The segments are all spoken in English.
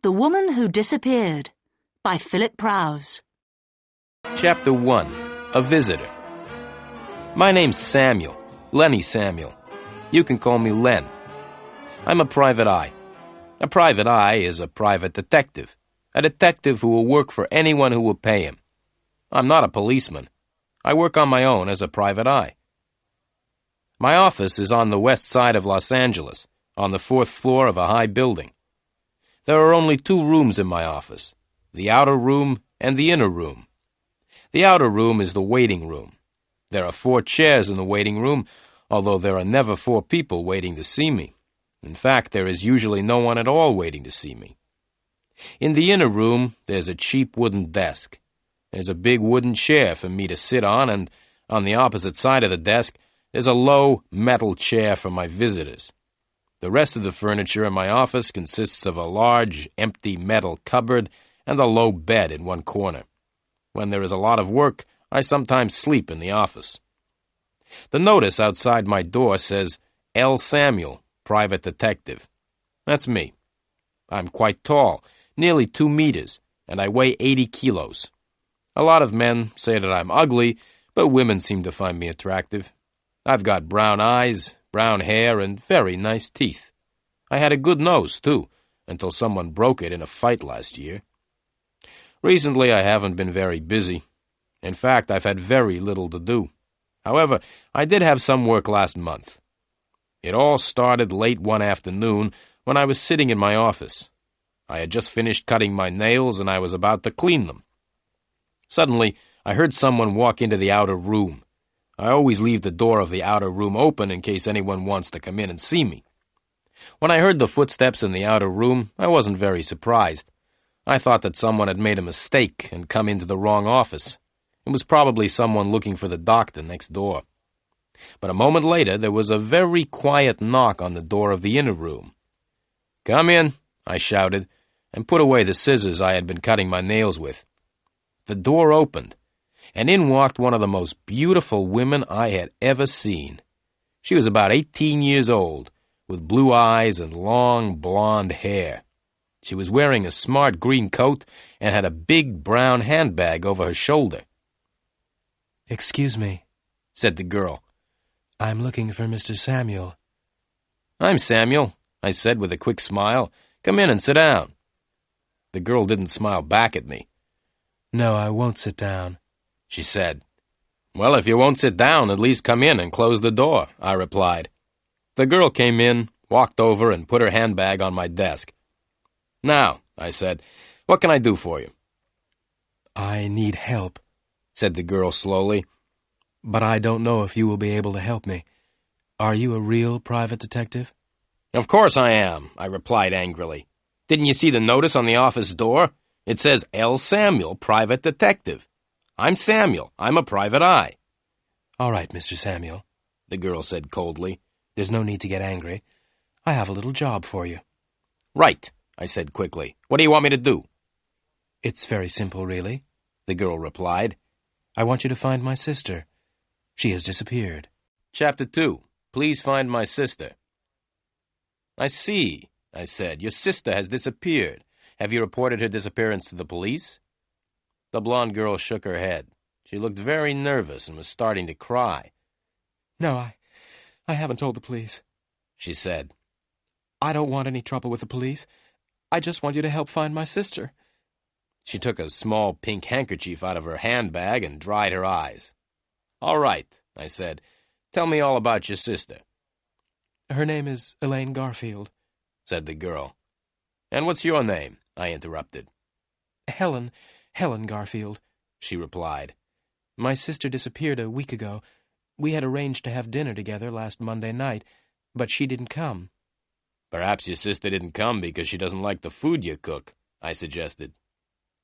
The Woman Who Disappeared by Philip Prowse. Chapter 1. A Visitor. My name's Samuel, Lenny Samuel. You can call me Len. I'm a private eye. A private eye is a private detective. A detective who will work for anyone who will pay him. I'm not a policeman. I work on my own as a private eye. My office is on the west side of Los Angeles, on the 4th floor of a high building. There are only 2 rooms in my office, the outer room and the inner room. The outer room is the waiting room. There are 4 chairs in the waiting room, although there are never 4 people waiting to see me. In fact, there is usually no one at all waiting to see me. In the inner room, there's a cheap wooden desk. There's a big wooden chair for me to sit on, and on the opposite side of the desk, there's a low metal chair for my visitors. The rest of the furniture in my office consists of a large, empty metal cupboard and a low bed in one corner. When there is a lot of work, I sometimes sleep in the office. The notice outside my door says, L. Samuel, Private Detective. That's me. I'm quite tall, nearly 2 meters, and I weigh 80 kilos. A lot of men say that I'm ugly, but women seem to find me attractive. I've got brown eyes, brown hair, and very nice teeth. I had a good nose, too, until someone broke it in a fight last year. Recently, I haven't been very busy. In fact, I've had very little to do. However, I did have some work last month. It all started late one afternoon when I was sitting in my office. I had just finished cutting my nails, and I was about to clean them. Suddenly, I heard someone walk into the outer room. I always leave the door of the outer room open in case anyone wants to come in and see me. When I heard the footsteps in the outer room, I wasn't very surprised. I thought that someone had made a mistake and come into the wrong office. It was probably someone looking for the doctor next door. But a moment later, there was a very quiet knock on the door of the inner room. "Come in," I shouted, and put away the scissors I had been cutting my nails with. The door opened, and in walked one of the most beautiful women I had ever seen. She was about 18 years old, with blue eyes and long blonde hair. She was wearing a smart green coat and had a big brown handbag over her shoulder. "Excuse me," said the girl. "I'm looking for Mr. Samuel." "I'm Samuel," I said with a quick smile. "Come in and sit down." The girl didn't smile back at me. "No, I won't sit down," she said. "Well, if you won't sit down, at least come in and close the door," I replied. The girl came in, walked over, and put her handbag on my desk. "Now," I said, "what can I do for you?" "I need help," said the girl slowly, "but I don't know if you will be able to help me. Are you a real private detective?" "Of course I am," I replied angrily. "Didn't you see the notice on the office door? It says L. Samuel, Private Detective. I'm Samuel. I'm a private eye." "All right, Mr. Samuel," the girl said coldly. "There's no need to get angry. I have a little job for you." "Right," I said quickly. "What do you want me to do?" "It's very simple, really," the girl replied. "I want you to find my sister. She has disappeared." Chapter 2. Please find my sister. "I see," I said. "Your sister has disappeared. Have you reported her disappearance to the police?" The blonde girl shook her head. She looked very nervous and was starting to cry. "No, I haven't told the police," she said. "I don't want any trouble with the police. I just want you to help find my sister." She took a small pink handkerchief out of her handbag and dried her eyes. "All right," I said. "Tell me all about your sister." "Her name is Elaine Garfield," said the girl. "And what's your name?" I interrupted. Helen Garfield," she replied. "My sister disappeared a week ago. We had arranged to have dinner together last Monday night, but she didn't come." "Perhaps your sister didn't come because she doesn't like the food you cook," I suggested.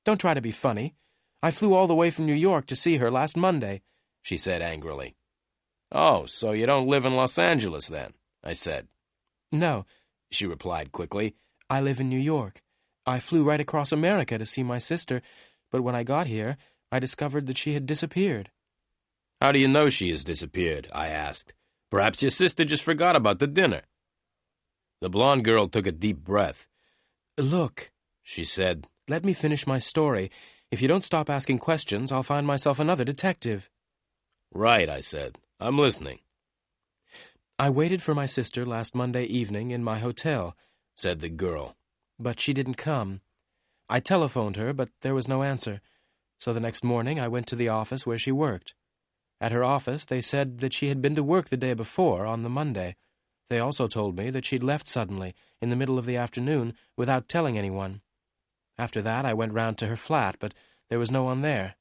"Don't try to be funny. I flew all the way from New York to see her last Monday," she said angrily. "Oh, so you don't live in Los Angeles, then?" I said. "No," she replied quickly. "I live in New York. I flew right across America to see my sister, but when I got here, I discovered that she had disappeared." "How do you know she has disappeared?" I asked. "Perhaps your sister just forgot about the dinner." The blonde girl took a deep breath. "Look," she said. "Let me finish my story. If you don't stop asking questions, I'll find myself another detective." "Right," I said. "I'm listening." "I waited for my sister last Monday evening in my hotel," said the girl. "but she didn't come. I telephoned her, but there was no answer. So the next morning I went to the office where she worked. At her office, they said that she had been to work the day before, on the Monday. They also told me that she'd left suddenly, in the middle of the afternoon, without telling anyone. After that, I went round to her flat, but there was no one there."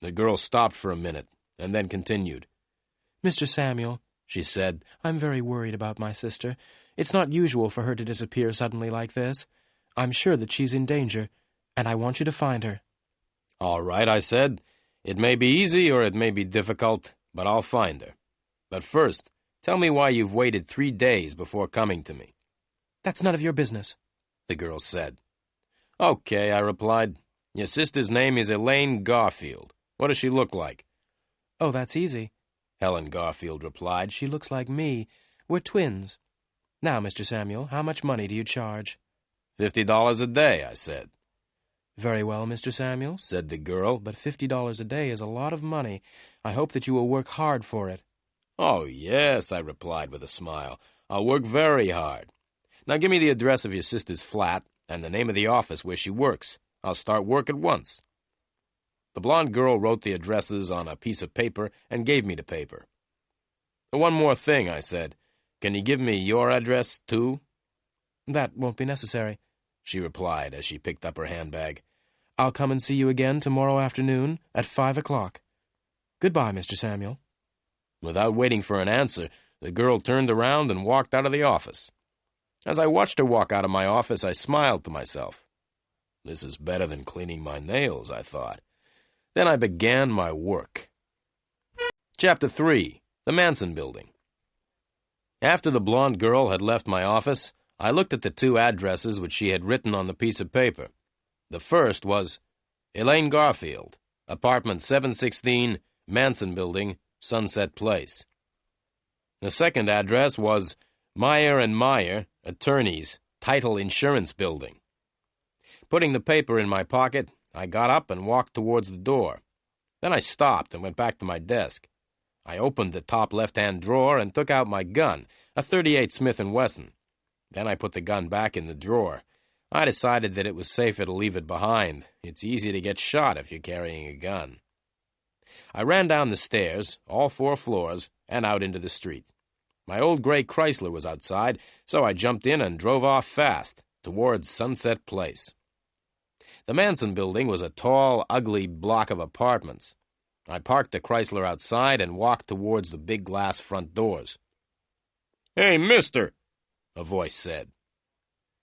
The girl stopped for a minute, and then continued. "Mr. Samuel," she said, "I'm very worried about my sister. It's not usual for her to disappear suddenly like this. I'm sure that she's in danger, and I want you to find her." "All right," I said. "It may be easy or it may be difficult, but I'll find her. But first, tell me why you've waited 3 days before coming to me." "That's none of your business," the girl said. "Okay," I replied. "Your sister's name is Elaine Garfield. What does she look like?" "Oh, that's easy," Helen Garfield replied. "She looks like me. We're twins. Now, Mr. Samuel, how much money do you charge?" $50 a day, I said. "Very well, Mr. Samuel," said the girl, "but $50 a day is a lot of money. I hope that you will work hard for it." "Oh, yes," I replied with a smile. "I'll work very hard. Now give me the address of your sister's flat and the name of the office where she works. I'll start work at once." The blonde girl wrote the addresses on a piece of paper and gave me the paper. "One more thing," I said. "Can you give me your address, too?" "That won't be necessary," she replied as she picked up her handbag. "I'll come and see you again tomorrow afternoon at 5 o'clock. Goodbye, Mr. Samuel." Without waiting for an answer, the girl turned around and walked out of the office. As I watched her walk out of my office, I smiled to myself. This is better than cleaning my nails, I thought. Then I began my work. Chapter 3. The Manson Building. After the blonde girl had left my office, I looked at the 2 addresses which she had written on the piece of paper. The first was Elaine Garfield, apartment 716, Manson Building, Sunset Place. The second address was Meyer and Meyer, attorneys, Title Insurance Building. Putting the paper in my pocket, I got up and walked towards the door. Then I stopped and went back to my desk. I opened the top left-hand drawer and took out my gun, a .38 Smith & Wesson. Then I put the gun back in the drawer. I decided that it was safer to leave it behind. It's easy to get shot if you're carrying a gun. I ran down the stairs, all 4 floors, and out into the street. My old gray Chrysler was outside, so I jumped in and drove off fast, towards Sunset Place. The Manson Building was a tall, ugly block of apartments. I parked the Chrysler outside and walked towards the big glass front doors. "Hey, mister," a voice said.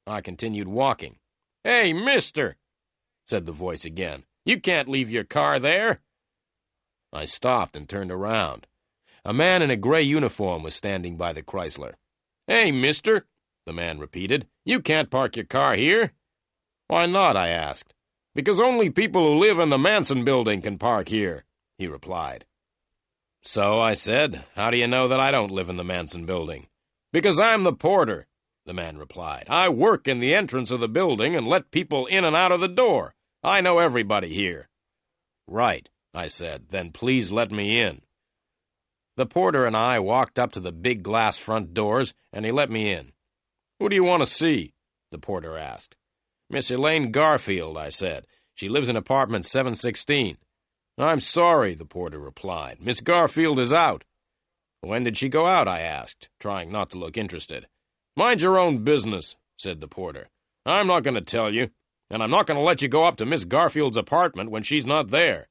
I continued walking. "Hey, mister," said the voice again. "You can't leave your car there." I stopped and turned around. A man in a gray uniform was standing by the Chrysler. "Hey, mister," the man repeated, "you can't park your car here." "Why not?" I asked. "Because only people who live in the Manson Building can park here," he replied. "So," I said, "how do you know that I don't live in the Manson Building?" "Because I'm the porter," the man replied. "I work in the entrance of the building and let people in and out of the door. I know everybody here." "Right," I said. "Then please let me in." The porter and I walked up to the big glass front doors, and he let me in. "Who do you want to see?" the porter asked. "Miss Elaine Garfield," I said. "She lives in apartment 716. "I'm sorry," the porter replied. "Miss Garfield is out." "When did she go out?" I asked, trying not to look interested. "Mind your own business," said the porter. "I'm not going to tell you, and I'm not going to let you go up to Miss Garfield's apartment when she's not there."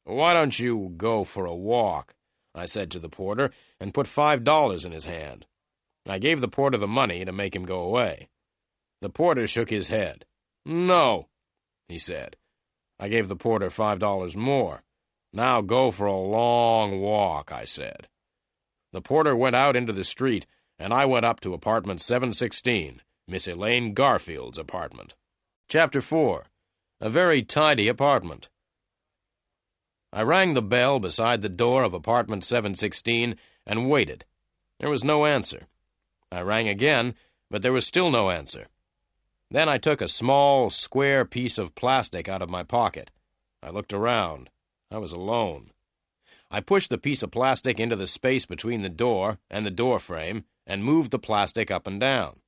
"Why don't you go for a walk?" I said to the porter, and put $5 in his hand. I gave the porter the money to make him go away. The porter shook his head. "No," he said. I gave the porter $5 more. "Now go for a long walk," I said. The porter went out into the street, and I went up to apartment 716, Miss Elaine Garfield's apartment. Chapter 4. A very tidy apartment. I rang the bell beside the door of apartment 716 and waited. There was no answer. I rang again, but there was still no answer. Then I took a small, square piece of plastic out of my pocket. I looked around. I was alone. I pushed the piece of plastic into the space between the door and the door frame and moved the plastic up and down.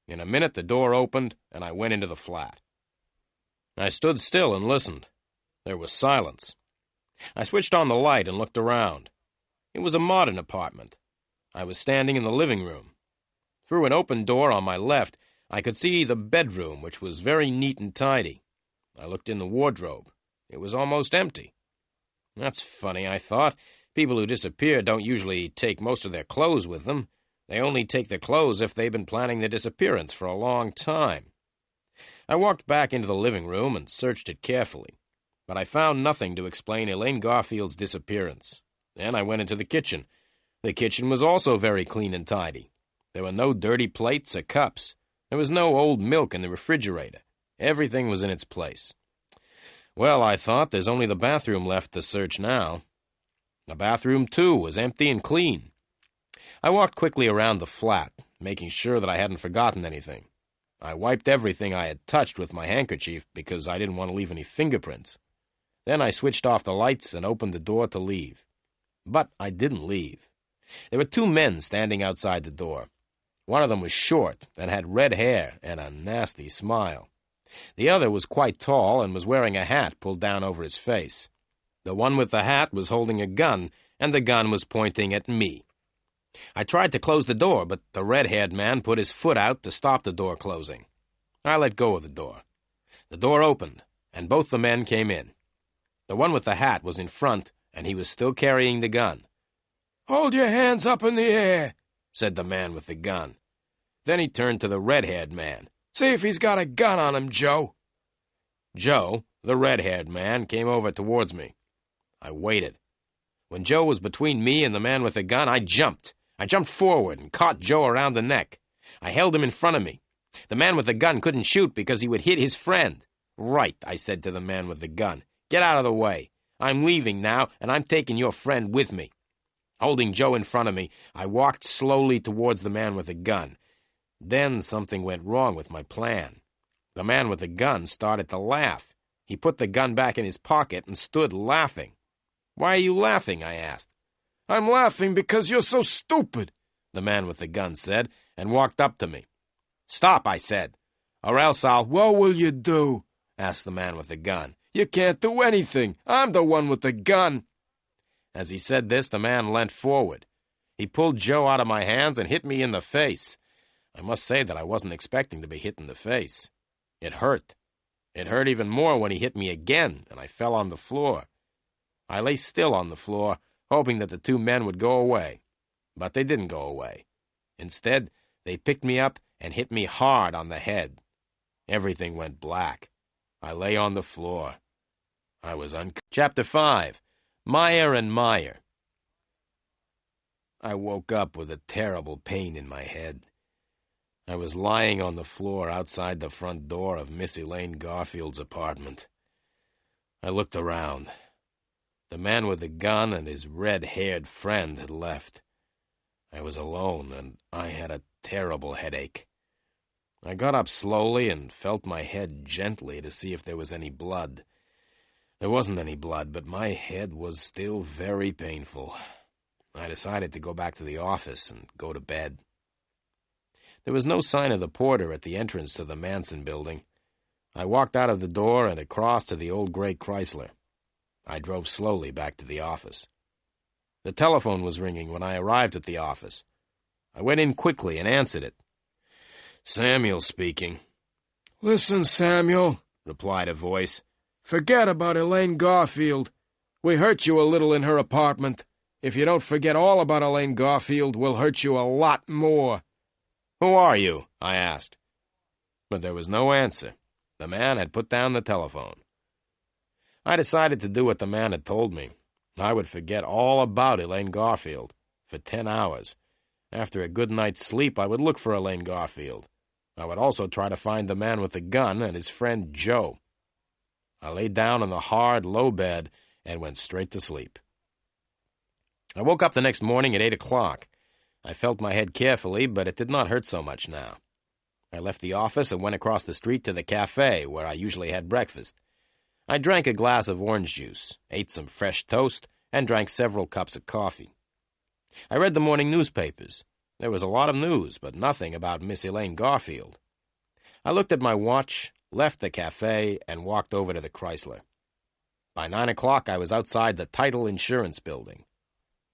In a minute, the door opened, and I went into the flat. I stood still and listened. There was silence. I switched on the light and looked around. It was a modern apartment. I was standing in the living room. Through an open door on my left, I could see the bedroom, which was very neat and tidy. I looked in the wardrobe. It was almost empty. That's funny, I thought. People who disappear don't usually take most of their clothes with them. They only take their clothes if they've been planning their disappearance for a long time. I walked back into the living room and searched it carefully, but I found nothing to explain Elaine Garfield's disappearance. Then I went into the kitchen. The kitchen was also very clean and tidy. There were no dirty plates or cups. There was no old milk in the refrigerator. Everything was in its place. Well, I thought, there's only the bathroom left to search now. The bathroom, too, was empty and clean. I walked quickly around the flat, making sure that I hadn't forgotten anything. I wiped everything I had touched with my handkerchief because I didn't want to leave any fingerprints. Then I switched off the lights and opened the door to leave. But I didn't leave. There were two men standing outside the door. One of them was short and had red hair and a nasty smile. The other was quite tall and was wearing a hat pulled down over his face. The one with the hat was holding a gun, and the gun was pointing at me. I tried to close the door, but the red-haired man put his foot out to stop the door closing. I let go of the door. The door opened, and both the men came in. The one with the hat was in front, and he was still carrying the gun. "Hold your hands up in the air," said the man with the gun. Then he turned to the red-haired man. "See if he's got a gun on him, Joe." Joe, the red-haired man, came over towards me. I waited. When Joe was between me and the man with the gun, I jumped. I jumped forward and caught Joe around the neck. I held him in front of me. The man with the gun couldn't shoot because he would hit his friend. "Right," I said to the man with the gun. "Get out of the way. I'm leaving now, and I'm taking your friend with me." Holding Joe in front of me, I walked slowly towards the man with the gun. Then something went wrong with my plan. The man with the gun started to laugh. He put the gun back in his pocket and stood laughing. "Why are you laughing?" I asked. "I'm laughing because you're so stupid," the man with the gun said, and walked up to me. "Stop," I said, "or else I'll—" "What will you do?" asked the man with the gun. "You can't do anything. I'm the one with the gun." As he said this, the man leant forward. He pulled Joe out of my hands and hit me in the face. I must say that I wasn't expecting to be hit in the face. It hurt. It hurt even more when he hit me again, and I fell on the floor. I lay still on the floor, hoping that the two men would go away. But they didn't go away. Instead, they picked me up and hit me hard on the head. Everything went black. I lay on the floor. I was Chapter 5. Meyer and Meyer. I woke up with a terrible pain in my head. I was lying on the floor outside the front door of Miss Elaine Garfield's apartment. I looked around. The man with the gun and his red-haired friend had left. I was alone, and I had a terrible headache. I got up slowly and felt my head gently to see if there was any blood. There wasn't any blood, but my head was still very painful. I decided to go back to the office and go to bed. There was no sign of the porter at the entrance to the Manson building. I walked out of the door and across to the old gray Chrysler. I drove slowly back to the office. The telephone was ringing when I arrived at the office. I went in quickly and answered it. "Samuel speaking." "Listen, Samuel," replied a voice. "Forget about Elaine Garfield. We hurt you a little in her apartment. If you don't forget all about Elaine Garfield, we'll hurt you a lot more." "Who are you?" I asked. But there was no answer. The man had put down the telephone. I decided to do what the man had told me. I would forget all about Elaine Garfield for 10 hours. After a good night's sleep, I would look for Elaine Garfield. I would also try to find the man with the gun and his friend Joe. I lay down on the hard, low bed and went straight to sleep. I woke up the next morning at 8 o'clock. I felt my head carefully, but it did not hurt so much now. I left the office and went across the street to the cafe where I usually had breakfast. I drank a glass of orange juice, ate some fresh toast, and drank several cups of coffee. I read the morning newspapers. There was a lot of news, but nothing about Miss Elaine Garfield. I looked at my watch, left the cafe, and walked over to the Chrysler. By 9 o'clock, I was outside the Title Insurance Building.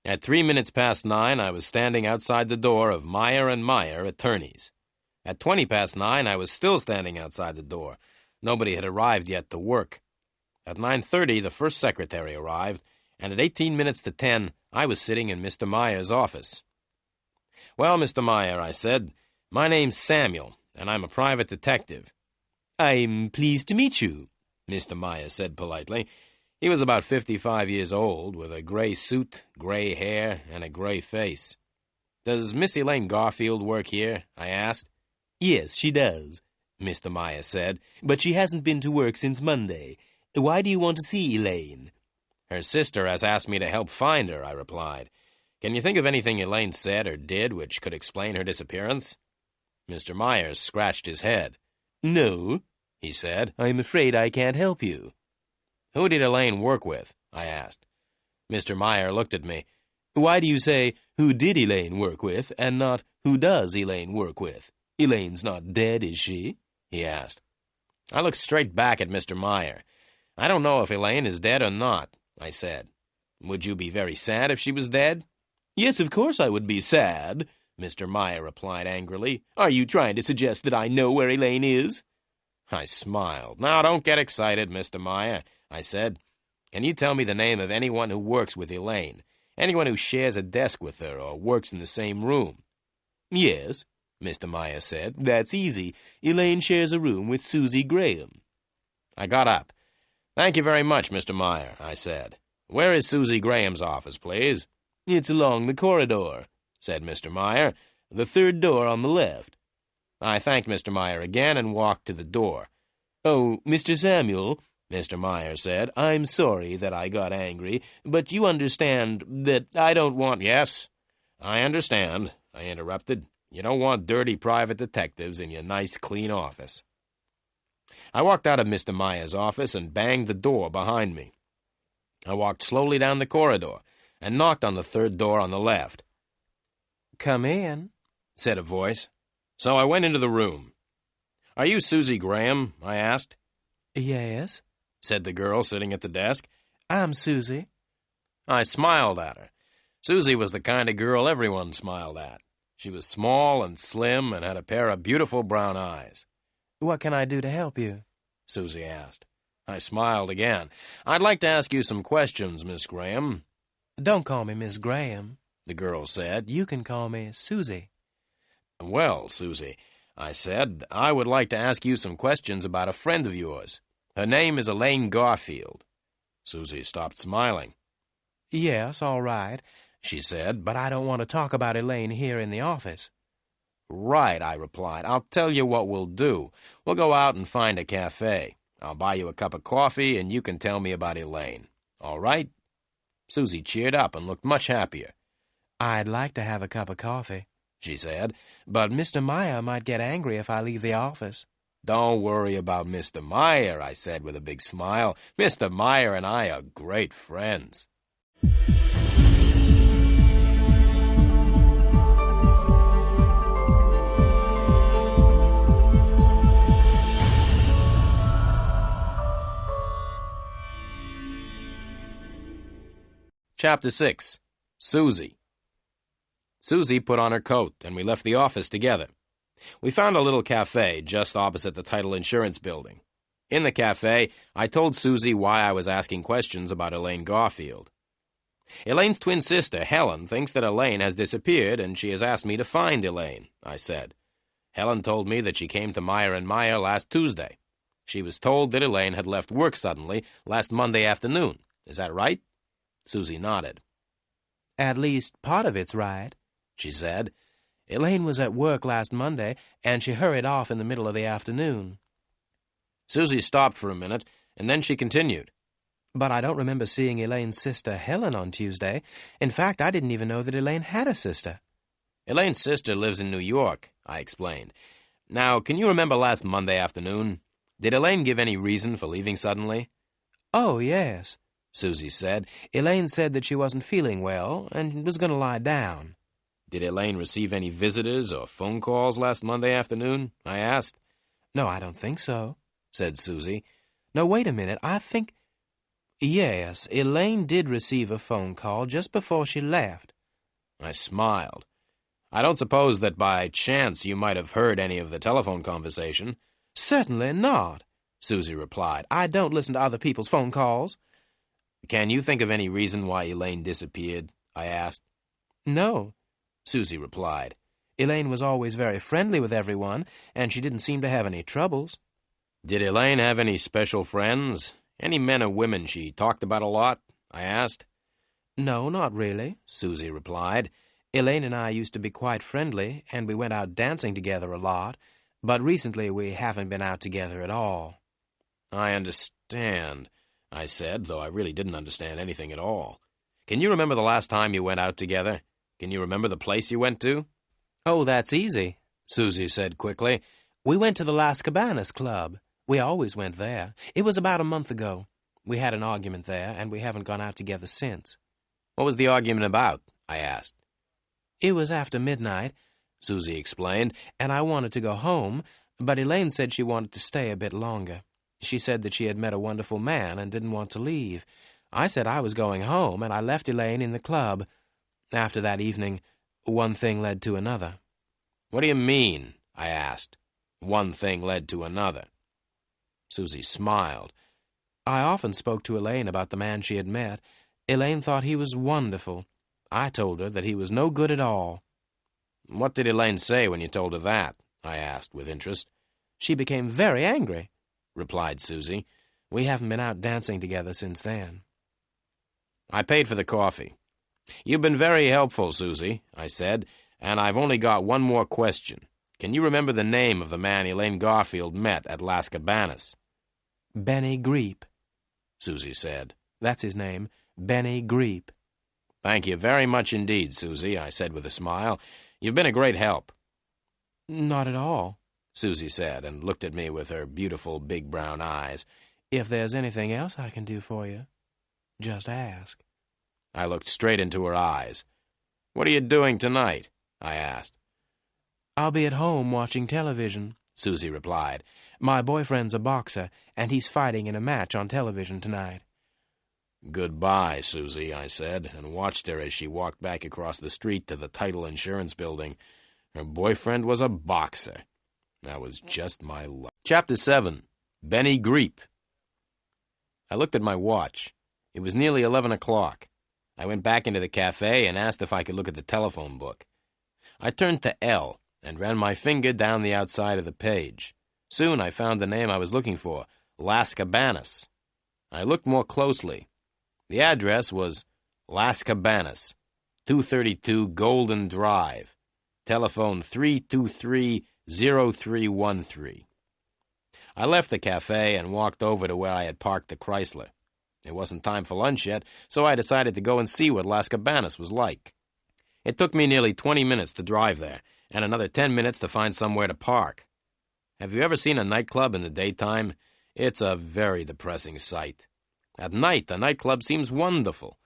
At 3 minutes past 9, I was standing outside the door of Meyer & Meyer, attorneys. At 20 past 9, I was still standing outside the door. Nobody had arrived yet to work. At 9:30, the first secretary arrived, and at 18 minutes to 10, I was sitting in Mr. Meyer's office. "Well, Mr. Meyer," I said, "my name's Samuel, and I'm a private detective." "I'm pleased to meet you," Mr. Meyer said politely. He was about 55 years old, with a gray suit, gray hair, and a gray face. "Does Miss Elaine Garfield work here?" I asked. "Yes, she does," Mr. Meyer said, "but she hasn't been to work since Monday. Why do you want to see Elaine?" "Her sister has asked me to help find her," I replied. "Can you think of anything Elaine said or did which could explain her disappearance?" Mr. Myers scratched his head. "No," he said, "I'm afraid I can't help you." "Who did Elaine work with?" I asked. Mr. Meyer looked at me. "Why do you say, 'Who did Elaine work with,' and not, 'Who does Elaine work with?' Elaine's not dead, is she?" he asked. I looked straight back at Mr. Meyer. "I don't know if Elaine is dead or not," I said. "Would you be very sad if she was dead?" "Yes, of course I would be sad," Mr. Meyer replied angrily. "Are you trying to suggest that I know where Elaine is?" I smiled. "Now, don't get excited, Mr. Meyer," I said. "Can you tell me the name of anyone who works with Elaine? Anyone who shares a desk with her or works in the same room?" "Yes," Mr. Meyer said. "That's easy. Elaine shares a room with Susie Graham." I got up. "Thank you very much, Mr. Meyer," I said. "Where is Susie Graham's office, please?" "It's along the corridor," said Mr. Meyer. "The third door on the left." I thanked Mr. Meyer again and walked to the door. "Oh, Mr. Samuel," Mr. Meyer said, "I'm sorry that I got angry, but you understand that I don't want—" "Yes, I understand," I interrupted. "You don't want dirty private detectives in your nice, clean office." I walked out of Mr. Meyer's office and banged the door behind me. I walked slowly down the corridor and knocked on the third door on the left. "Come in," said a voice. So I went into the room. "Are you Susie Graham?" I asked. "Yes," said the girl sitting at the desk. "I'm Susie." I smiled at her. Susie was the kind of girl everyone smiled at. She was small and slim and had a pair of beautiful brown eyes. "What can I do to help you?" Susie asked. I smiled again. "I'd like to ask you some questions, Miss Graham." "Don't call me Miss Graham," the girl said. "You can call me Susie." "Well, Susie," I said, "I would like to ask you some questions about a friend of yours. Her name is Elaine Garfield." Susie stopped smiling. "Yes, all right," she said, "but I don't want to talk about Elaine here in the office." "Right," I replied. "I'll tell you what we'll do. We'll go out and find a cafe. I'll buy you a cup of coffee, and you can tell me about Elaine. All right?" Susie cheered up and looked much happier. "I'd like to have a cup of coffee," she said, "but Mr. Meyer might get angry if I leave the office." "Don't worry about Mr. Meyer," I said with a big smile. "Mr. Meyer and I are great friends." Chapter 6. Susie. Susie put on her coat, and we left the office together. We found a little cafe just opposite the Title Insurance Building. In the cafe, I told Susie why I was asking questions about Elaine Garfield. "Elaine's twin sister, Helen, thinks that Elaine has disappeared, and she has asked me to find Elaine," I said. "Helen told me that she came to Meyer & Meyer last Tuesday. She was told that Elaine had left work suddenly last Monday afternoon. Is that right?" Susie nodded. "At least part of it's right," she said. "Elaine was at work last Monday, and she hurried off in the middle of the afternoon." Susie stopped for a minute, and then she continued. "But I don't remember seeing Elaine's sister Helen on Tuesday. In fact, I didn't even know that Elaine had a sister." "Elaine's sister lives in New York," I explained. Now, can you remember last Monday afternoon? Did Elaine give any reason for leaving suddenly? Oh, yes, Susie said. Elaine said that she wasn't feeling well and was going to lie down. Did Elaine receive any visitors or phone calls last Monday afternoon? I asked. No, I don't think so, said Susie. No, wait a minute, I think... Yes, Elaine did receive a phone call just before she left. I smiled. I don't suppose that by chance you might have heard any of the telephone conversation. Certainly not, Susie replied. I don't listen to other people's phone calls. Can you think of any reason why Elaine disappeared? I asked. No, Susie replied. Elaine was always very friendly with everyone, and she didn't seem to have any troubles. Did Elaine have any special friends? Any men or women she talked about a lot? I asked. No, not really, Susie replied. Elaine and I used to be quite friendly, and we went out dancing together a lot, but recently we haven't been out together at all. I understand, I said, though I really didn't understand anything at all. Can you remember the last time you went out together? Can you remember the place you went to? Oh, that's easy, Susie said quickly. We went to the Las Cabanas Club. We always went there. It was about a month ago. We had an argument there, and we haven't gone out together since. What was the argument about? I asked. It was after midnight, Susie explained, and I wanted to go home, but Elaine said she wanted to stay a bit longer. She said that she had met a wonderful man and didn't want to leave. I said I was going home, and I left Elaine in the club. After that evening, one thing led to another. What do you mean? I asked. One thing led to another. Susie smiled. I often spoke to Elaine about the man she had met. Elaine thought he was wonderful. I told her that he was no good at all. What did Elaine say when you told her that? I asked with interest. She became very angry, replied Susie. We haven't been out dancing together since then. I paid for the coffee. You've been very helpful, Susie, I said, and I've only got one more question. Can you remember the name of the man Elaine Garfield met at Las Cabanas? Benny Greep, Susie said. That's his name, Benny Greep. Thank you very much indeed, Susie, I said with a smile. You've been a great help. Not at all, Susie said, and looked at me with her beautiful big brown eyes. If there's anything else I can do for you, just ask. I looked straight into her eyes. What are you doing tonight? I asked. I'll be at home watching television, Susie replied. My boyfriend's a boxer, and he's fighting in a match on television tonight. Goodbye, Susie, I said, and watched her as she walked back across the street to the title insurance building. Her boyfriend was a boxer. That was just my luck. Chapter 7. Benny Greep. I looked at my watch. It was nearly 11 o'clock. I went back into the cafe and asked if I could look at the telephone book. I turned to L and ran my finger down the outside of the page. Soon I found the name I was looking for, Las Cabanas. I looked more closely. The address was Las Cabanas, 232 Golden Drive, telephone 323-0313. I left the cafe and walked over to where I had parked the Chrysler. It wasn't time for lunch yet, so I decided to go and see what Las Cabanas was like. It took me nearly 20 minutes to drive there, and another 10 minutes to find somewhere to park. Have you ever seen a nightclub in the daytime? It's a very depressing sight. At night, the nightclub seems wonderful.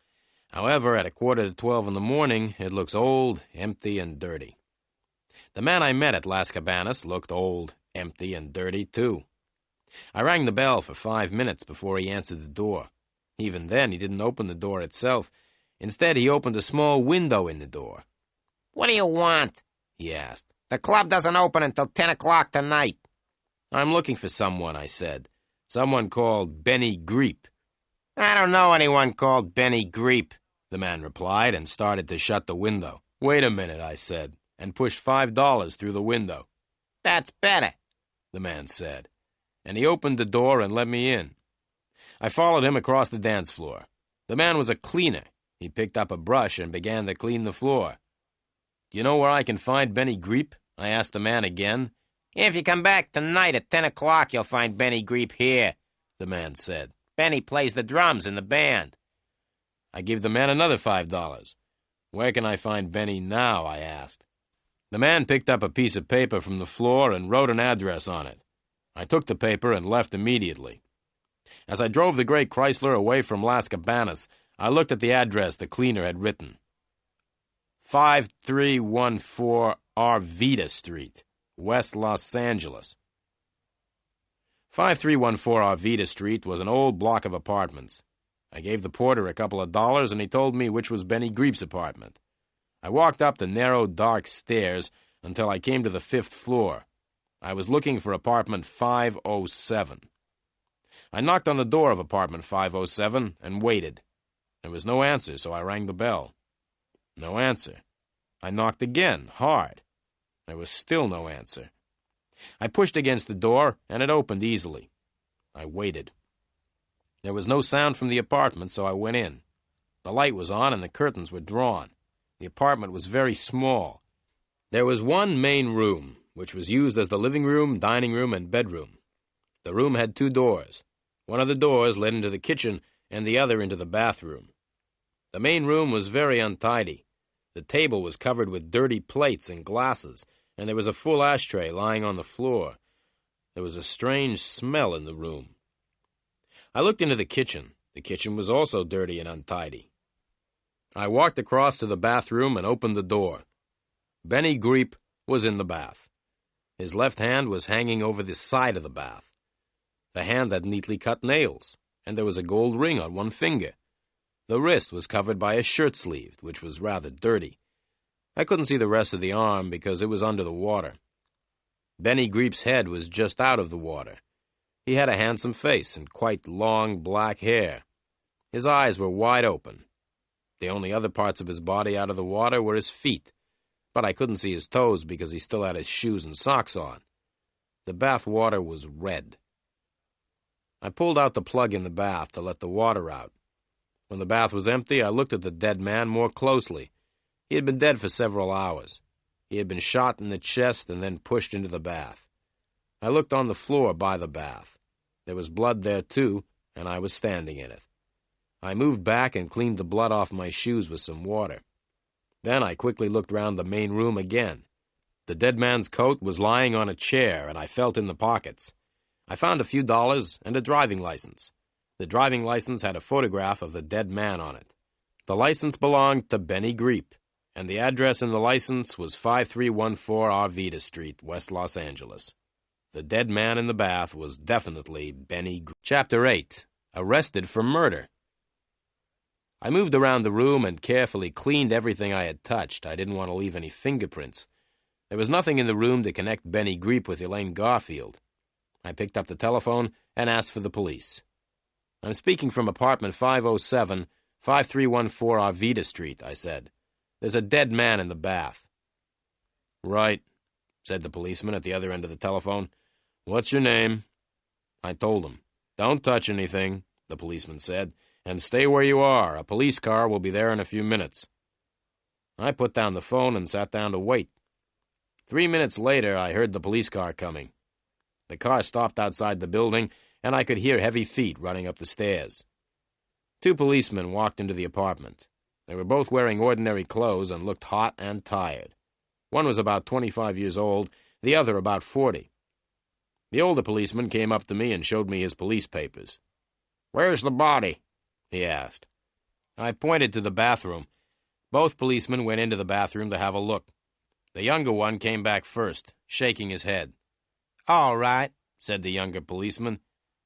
However, at 11:45 in the morning, it looks old, empty, and dirty. The man I met at Las Cabanas looked old, empty, and dirty, too. I rang the bell for 5 minutes before he answered the door. Even then, he didn't open the door itself. Instead, he opened a small window in the door. "What do you want?" he asked. "The club doesn't open until 10 o'clock tonight." "I'm looking for someone," I said. "Someone called Benny Greep." "I don't know anyone called Benny Greep," the man replied and started to shut the window. "Wait a minute," I said, and pushed $5 through the window. "That's better," the man said, and he opened the door and let me in. I followed him across the dance floor. The man was a cleaner. He picked up a brush and began to clean the floor. "Do you know where I can find Benny Greep?" I asked the man again. "If you come back tonight at 10 o'clock, you'll find Benny Greep here," the man said. "Benny plays the drums in the band." I gave the man another $5. "Where can I find Benny now?" I asked. The man picked up a piece of paper from the floor and wrote an address on it. I took the paper and left immediately. As I drove the gray Chrysler away from Las Cabanas, I looked at the address the cleaner had written. 5314 Arvida Street, West Los Angeles. 5314 Arvida Street was an old block of apartments. I gave the porter a couple of dollars, and he told me which was Benny Greep's apartment. I walked up the narrow, dark stairs until I came to the 5th floor. I was looking for apartment 507. I knocked on the door of apartment 507 and waited. There was no answer, so I rang the bell. No answer. I knocked again, hard. There was still no answer. I pushed against the door, and it opened easily. I waited. There was no sound from the apartment, so I went in. The light was on, and the curtains were drawn. The apartment was very small. There was one main room, which was used as the living room, dining room, and bedroom. The room had 2 doors. One of the doors led into the kitchen, and the other into the bathroom. The main room was very untidy. The table was covered with dirty plates and glasses, and there was a full ashtray lying on the floor. There was a strange smell in the room. I looked into the kitchen. The kitchen was also dirty and untidy. I walked across to the bathroom and opened the door. Benny Greep was in the bath. His left hand was hanging over the side of the bath. The hand had neatly cut nails, and there was a gold ring on one finger. The wrist was covered by a shirt sleeve, which was rather dirty. I couldn't see the rest of the arm because it was under the water. Benny Greep's head was just out of the water. He had a handsome face and quite long black hair. His eyes were wide open. The only other parts of his body out of the water were his feet, but I couldn't see his toes because he still had his shoes and socks on. The bath water was red. I pulled out the plug in the bath to let the water out. When the bath was empty, I looked at the dead man more closely. He had been dead for several hours. He had been shot in the chest and then pushed into the bath. I looked on the floor by the bath. There was blood there, too, and I was standing in it. I moved back and cleaned the blood off my shoes with some water. Then I quickly looked round the main room again. The dead man's coat was lying on a chair, and I felt in the pockets. I found a few dollars and a driving license. The driving license had a photograph of the dead man on it. The license belonged to Benny Greep, and the address in the license was 5314 Arvida Street, West Los Angeles. The dead man in the bath was definitely Benny Greep. Chapter 8. Arrested for Murder. I moved around the room and carefully cleaned everything I had touched. I didn't want to leave any fingerprints. There was nothing in the room to connect Benny Greep with Elaine Garfield. I picked up the telephone and asked for the police. "I'm speaking from apartment 507, 5314 Arvida Street," I said. "There's a dead man in the bath." "Right," said the policeman at the other end of the telephone. "What's your name?" I told him. "Don't touch anything," the policeman said, "and stay where you are. A police car will be there in a few minutes." I put down the phone and sat down to wait. 3 minutes later, I heard the police car coming. The car stopped outside the building, and I could hear heavy feet running up the stairs. 2 policemen walked into the apartment. They were both wearing ordinary clothes and looked hot and tired. One was about 25 years old, the other about 40. The older policeman came up to me and showed me his police papers. "Where's the body?" he asked. I pointed to the bathroom. Both policemen went into the bathroom to have a look. The younger one came back first, shaking his head. All right, said the younger policeman.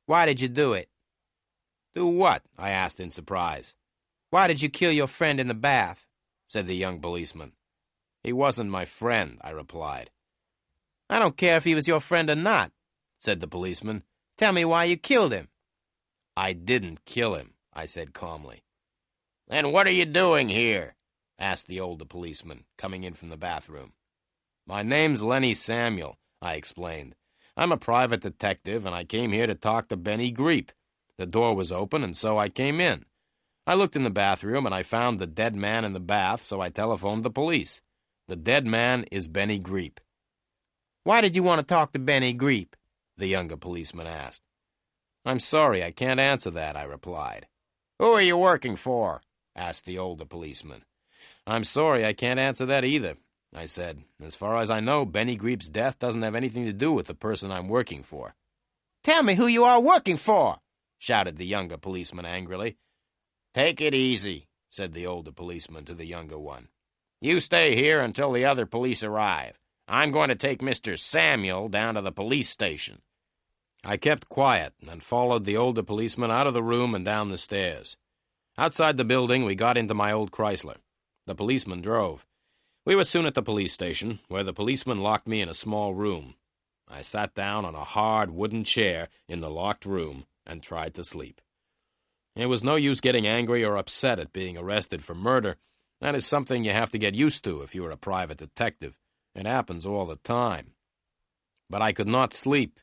"Why did you do it?" "Do what?" I asked in surprise. "Why did you kill your friend in the bath?" said the young policeman. "He wasn't my friend," I replied. "I don't care if he was your friend or not," said the policeman. "Tell me why you killed him." "I didn't kill him," I said calmly. "Then what are you doing here?" asked the older policeman, coming in from the bathroom. "My name's Lenny Samuel," I explained. "I'm a private detective, and I came here to talk to Benny Greep. The door was open, and so I came in. I looked in the bathroom, and I found the dead man in the bath, so I telephoned the police. The dead man is Benny Greep." "Why did you want to talk to Benny Greep?" the younger policeman asked. "I'm sorry, I can't answer that," I replied. "Who are you working for?" asked the older policeman. "I'm sorry, I can't answer that either. I said. "As far as I know, Benny Greep's death doesn't have anything to do with the person I'm working for." "Tell me who you are working for," shouted the younger policeman angrily. "Take it easy," said the older policeman to the younger one. "You stay here until the other police arrive. I'm going to take Mr. Samuel down to the police station." I kept quiet and followed the older policeman out of the room and down the stairs. Outside the building, we got into my old Chrysler. The policeman drove. We were soon at the police station, where the policeman locked me in a small room. I sat down on a hard wooden chair in the locked room and tried to sleep. It was no use getting angry or upset at being arrested for murder. That is something you have to get used to if you are a private detective. It happens all the time. But I could not sleep.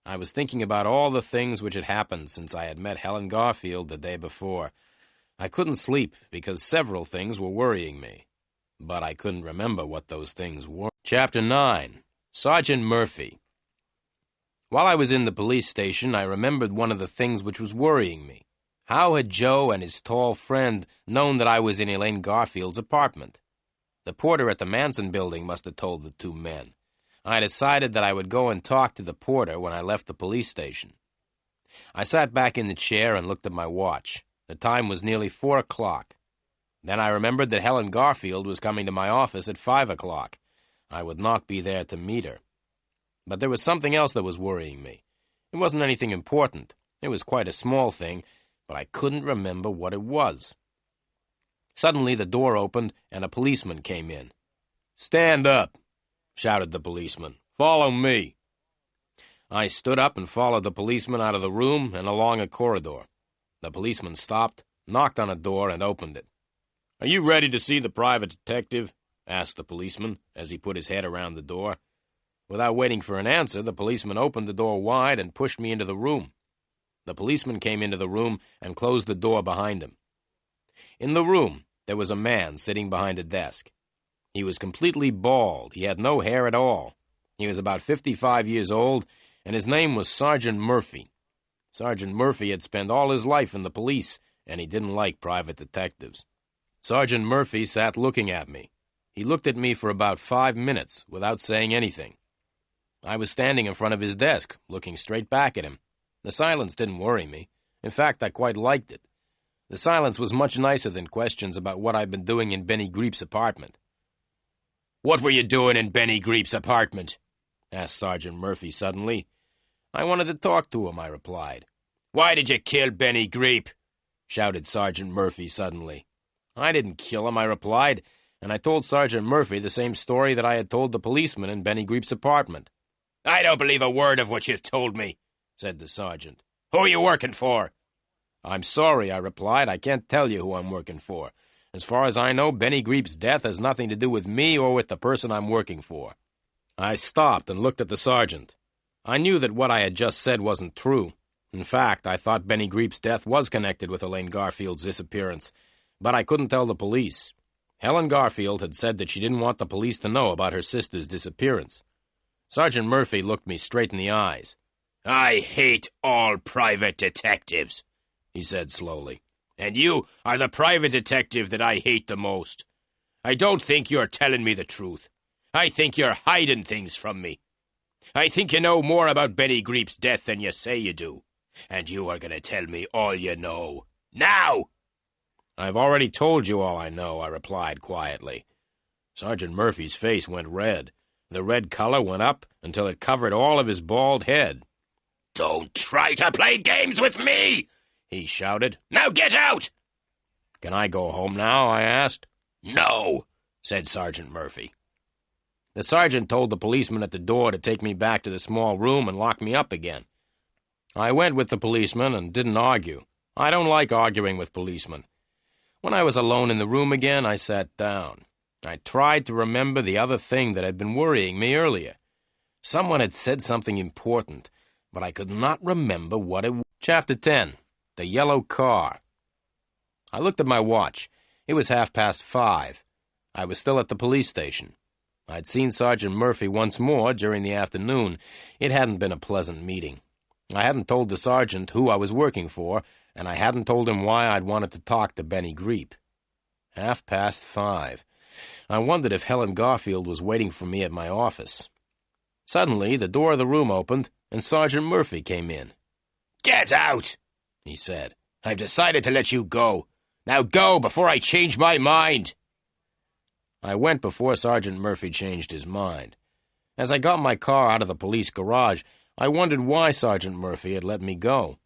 I was thinking about all the things which had happened since I had met Helen Garfield the day before. I couldn't sleep because several things were worrying me. But I couldn't remember what those things were. Chapter 9. Sergeant Murphy. While I was in the police station, I remembered one of the things which was worrying me. How had Joe and his tall friend known that I was in Elaine Garfield's apartment? The porter at the Manson building must have told the two men. I decided that I would go and talk to the porter when I left the police station. I sat back in the chair and looked at my watch. The time was nearly 4 o'clock. Then I remembered that Helen Garfield was coming to my office at 5 o'clock. I would not be there to meet her. But there was something else that was worrying me. It wasn't anything important. It was quite a small thing, but I couldn't remember what it was. Suddenly the door opened and a policeman came in. "Stand up," shouted the policeman. "Follow me." I stood up and followed the policeman out of the room and along a corridor. The policeman stopped, knocked on a door, and opened it. "Are you ready to see the private detective?" asked the policeman as he put his head around the door. Without waiting for an answer, the policeman opened the door wide and pushed me into the room. The policeman came into the room and closed the door behind him. In the room, there was a man sitting behind a desk. He was completely bald. He had no hair at all. He was about 55 years old, and his name was Sergeant Murphy. Sergeant Murphy had spent all his life in the police, and he didn't like private detectives. Sergeant Murphy sat looking at me. He looked at me for about 5 minutes without saying anything. I was standing in front of his desk, looking straight back at him. The silence didn't worry me. In fact, I quite liked it. The silence was much nicer than questions about what I'd been doing in Benny Greep's apartment. "What were you doing in Benny Greep's apartment?" asked Sergeant Murphy suddenly. "I wanted to talk to him," I replied. "Why did you kill Benny Greep?" shouted Sergeant Murphy suddenly. "I didn't kill him," I replied, and I told Sergeant Murphy the same story that I had told the policeman in Benny Greep's apartment. "I don't believe a word of what you've told me," said the sergeant. "Who are you working for?" "I'm sorry," I replied. "I can't tell you who I'm working for. As far as I know, Benny Greep's death has nothing to do with me or with the person I'm working for." I stopped and looked at the sergeant. I knew that what I had just said wasn't true. In fact, I thought Benny Greep's death was connected with Elaine Garfield's disappearance, but I couldn't tell the police. Helen Garfield had said that she didn't want the police to know about her sister's disappearance. Sergeant Murphy looked me straight in the eyes. "I hate all private detectives," he said slowly. "And you are the private detective that I hate the most. I don't think you're telling me the truth. I think you're hiding things from me. I think you know more about Benny Greep's death than you say you do. And you are going to tell me all you know. Now!" "I've already told you all I know," I replied quietly. Sergeant Murphy's face went red. The red color went up until it covered all of his bald head. "Don't try to play games with me!" he shouted. "Now get out!" "Can I go home now?" I asked. "No," said Sergeant Murphy. The sergeant told the policeman at the door to take me back to the small room and lock me up again. I went with the policeman and didn't argue. I don't like arguing with policemen. When I was alone in the room again, I sat down. I tried to remember the other thing that had been worrying me earlier. Someone had said something important, but I could not remember what it was. Chapter 10. The Yellow Car. I looked at my watch. It was 5:30. I was still at the police station. I'd seen Sergeant Murphy once more during the afternoon. It hadn't been a pleasant meeting. I hadn't told the sergeant who I was working for, and I hadn't told him why I'd wanted to talk to Benny Greep. 5:30. I wondered if Helen Garfield was waiting for me at my office. Suddenly, the door of the room opened, and Sergeant Murphy came in. "Get out," he said. "I've decided to let you go. Now go before I change my mind." I went before Sergeant Murphy changed his mind. As I got my car out of the police garage, I wondered why Sergeant Murphy had let me go.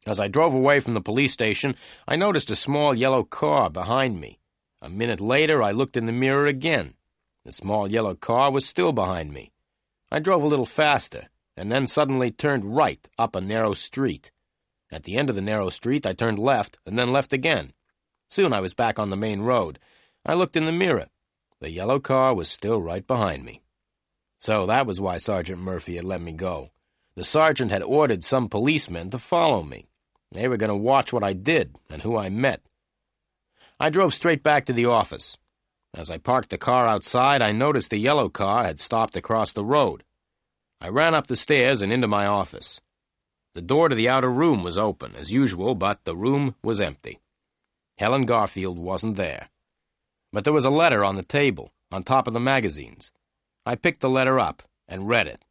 As I drove away from the police station, I noticed a small yellow car behind me. A minute later, I looked in the mirror again. The small yellow car was still behind me. I drove a little faster, and then suddenly turned right up a narrow street. At the end of the narrow street, I turned left, and then left again. Soon I was back on the main road. I looked in the mirror. The yellow car was still right behind me. So that was why Sergeant Murphy had let me go. The sergeant had ordered some policemen to follow me. They were going to watch what I did and who I met. I drove straight back to the office. As I parked the car outside, I noticed the yellow car had stopped across the road. I ran up the stairs and into my office. The door to the outer room was open, as usual, but the room was empty. Helen Garfield wasn't there. But there was a letter on the table, on top of the magazines. I picked the letter up and read it.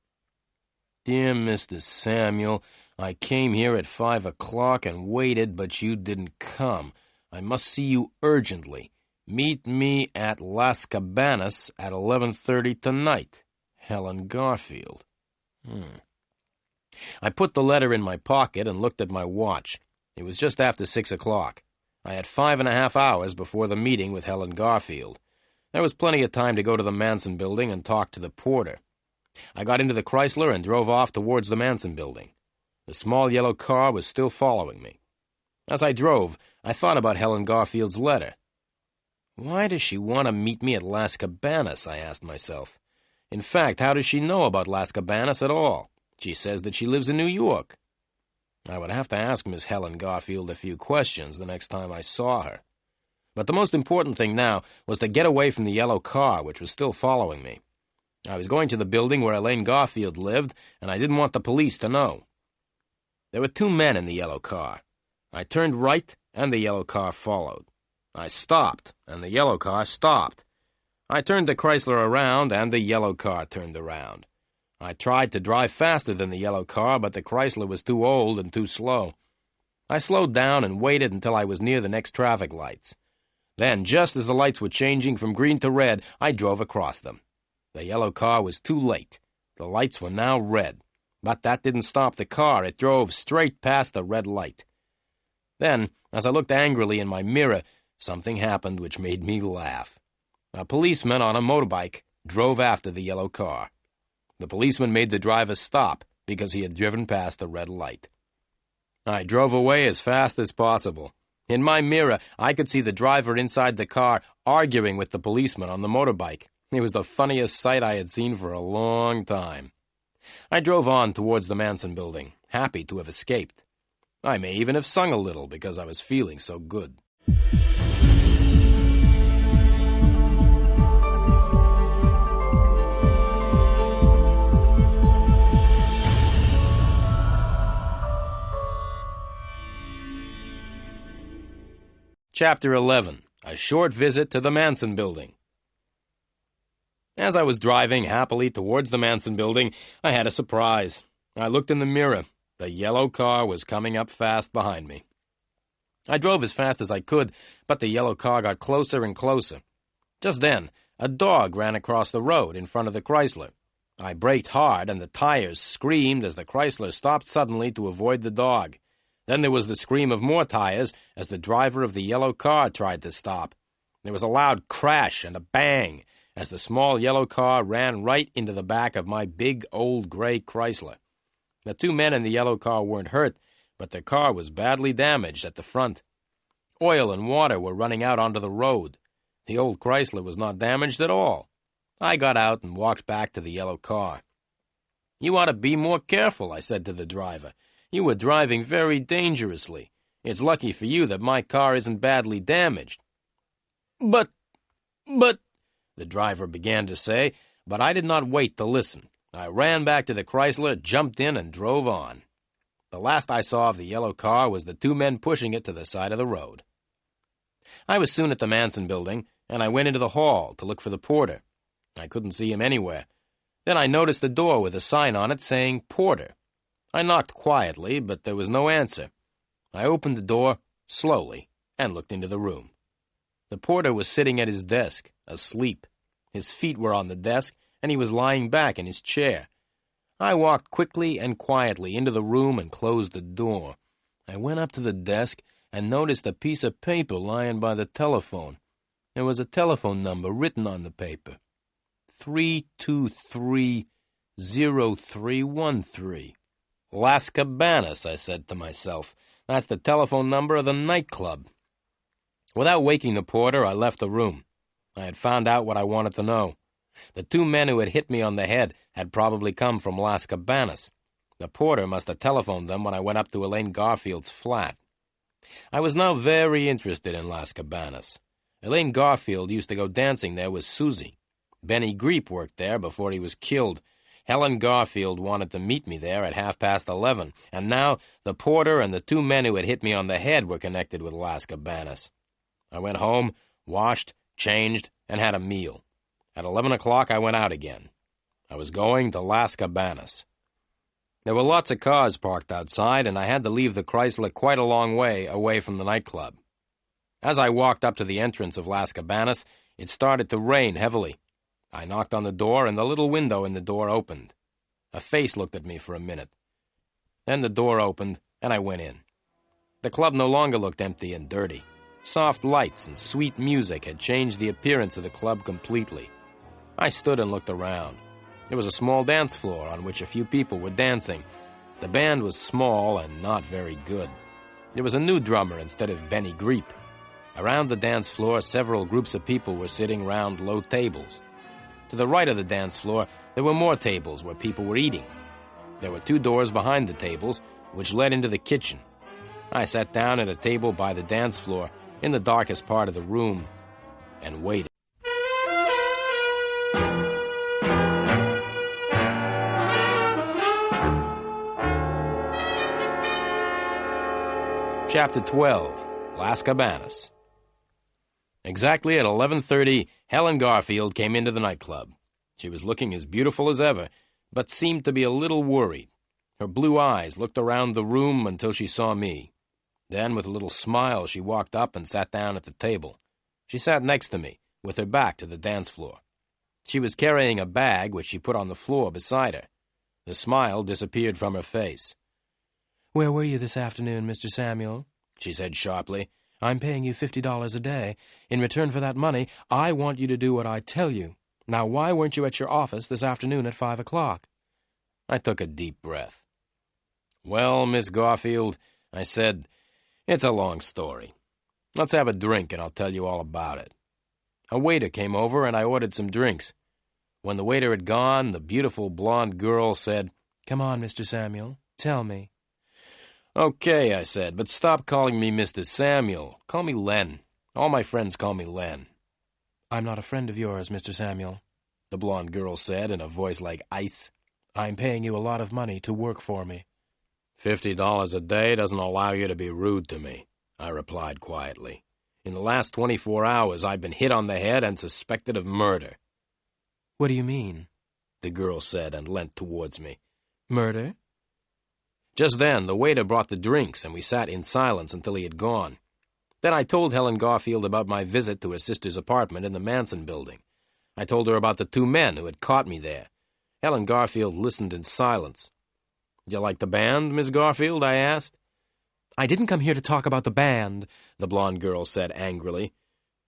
"Dear Mr. Samuel, I came here at 5 o'clock and waited, but you didn't come. I must see you urgently. Meet me at Las Cabanas at 11:30 tonight. Helen Garfield." I put the letter in my pocket and looked at my watch. It was just after 6 o'clock. I had 5.5 hours before the meeting with Helen Garfield. There was plenty of time to go to the Manson building and talk to the porter. I got into the Chrysler and drove off towards the Manson building. The small yellow car was still following me. As I drove, I thought about Helen Garfield's letter. Why does she want to meet me at Las Cabanas, I asked myself. In fact, how does she know about Las Cabanas at all? She says that she lives in New York. I would have to ask Miss Helen Garfield a few questions the next time I saw her. But the most important thing now was to get away from the yellow car, which was still following me. I was going to the building where Elaine Garfield lived, and I didn't want the police to know. There were 2 men in the yellow car. I turned right, and the yellow car followed. I stopped, and the yellow car stopped. I turned the Chrysler around, and the yellow car turned around. I tried to drive faster than the yellow car, but the Chrysler was too old and too slow. I slowed down and waited until I was near the next traffic lights. Then, just as the lights were changing from green to red, I drove across them. The yellow car was too late. The lights were now red. But that didn't stop the car. It drove straight past the red light. Then, as I looked angrily in my mirror, something happened which made me laugh. A policeman on a motorbike drove after the yellow car. The policeman made the driver stop because he had driven past the red light. I drove away as fast as possible. In my mirror, I could see the driver inside the car arguing with the policeman on the motorbike. It was the funniest sight I had seen for a long time. I drove on towards the Manson building, happy to have escaped. I may even have sung a little because I was feeling so good. Chapter 11. A Short Visit to the Manson Building. As I was driving happily towards the Manson building, I had a surprise. I looked in the mirror. The yellow car was coming up fast behind me. I drove as fast as I could, but the yellow car got closer and closer. Just then, a dog ran across the road in front of the Chrysler. I braked hard, and the tires screamed as the Chrysler stopped suddenly to avoid the dog. Then there was the scream of more tires as the driver of the yellow car tried to stop. There was a loud crash and a bang as the small yellow car ran right into the back of my big old gray Chrysler. The 2 men in the yellow car weren't hurt, but their car was badly damaged at the front. Oil and water were running out onto the road. The old Chrysler was not damaged at all. I got out and walked back to the yellow car. "You ought to be more careful," I said to the driver. "You were driving very dangerously. It's lucky for you that my car isn't badly damaged." But, the driver began to say, but I did not wait to listen. I ran back to the Chrysler, jumped in, and drove on. The last I saw of the yellow car was the 2 men pushing it to the side of the road. I was soon at the Manson building, and I went into the hall to look for the porter. I couldn't see him anywhere. Then I noticed the door with a sign on it saying porter. I knocked quietly, but there was no answer. I opened the door slowly and looked into the room. The porter was sitting at his desk, asleep. His feet were on the desk, and he was lying back in his chair. I walked quickly and quietly into the room and closed the door. I went up to the desk and noticed a piece of paper lying by the telephone. There was a telephone number written on the paper. 323-0313. Las Cabanas, I said to myself. That's the telephone number of the nightclub. Without waking the porter, I left the room. I had found out what I wanted to know. The two men who had hit me on the head had probably come from Las Cabanas. The porter must have telephoned them when I went up to Elaine Garfield's flat. I was now very interested in Las Cabanas. Elaine Garfield used to go dancing there with Susie. Benny Greep worked there before he was killed. Helen Garfield wanted to meet me there at 11:30, and now the porter and the two men who had hit me on the head were connected with Las Cabanas. I went home, washed, changed, and had a meal. At 11 o'clock, I went out again. I was going to Las Cabanas. There were lots of cars parked outside, and I had to leave the Chrysler quite a long way away from the nightclub. As I walked up to the entrance of Las Cabanas, it started to rain heavily. I knocked on the door, and the little window in the door opened. A face looked at me for a minute. Then the door opened, and I went in. The club no longer looked empty and dirty. Soft lights and sweet music had changed the appearance of the club completely. I stood and looked around. There was a small dance floor on which a few people were dancing. The band was small and not very good. There was a new drummer instead of Benny Greep. Around the dance floor, several groups of people were sitting round low tables. To the right of the dance floor, there were more tables where people were eating. There were two doors behind the tables, which led into the kitchen. I sat down at a table by the dance floor, in the darkest part of the room, and waited. Chapter 12, Las Cabanas. Exactly at 11:30, Helen Garfield came into the nightclub. She was looking as beautiful as ever, but seemed to be a little worried. Her blue eyes looked around the room until she saw me. Then, with a little smile, she walked up and sat down at the table. She sat next to me, with her back to the dance floor. She was carrying a bag, which she put on the floor beside her. The smile disappeared from her face. "Where were you this afternoon, Mr. Samuel?" she said sharply. "I'm paying you $50 a day. In return for that money, I want you to do what I tell you. Now, why weren't you at your office this afternoon at 5 o'clock? I took a deep breath. "Well, Miss Garfield," I said, "it's a long story. Let's have a drink and I'll tell you all about it." A waiter came over and I ordered some drinks. When the waiter had gone, the beautiful blonde girl said, "Come on, Mr. Samuel, tell me." "Okay," I said, "but stop calling me Mr. Samuel. Call me Len. All my friends call me Len." "I'm not a friend of yours, Mr. Samuel," the blonde girl said in a voice like ice. "I'm paying you a lot of money to work for me." $50 a day doesn't allow you to be rude to me," I replied quietly. "In the last 24 hours, I've been hit on the head and suspected of murder." "What do you mean?" the girl said and leant towards me. "Murder?" Just then, the waiter brought the drinks, and we sat in silence until he had gone. Then I told Helen Garfield about my visit to her sister's apartment in the Manson building. I told her about the two men who had caught me there. Helen Garfield listened in silence. "You like the band, Miss Garfield?" I asked. "I didn't come here to talk about the band," the blonde girl said angrily.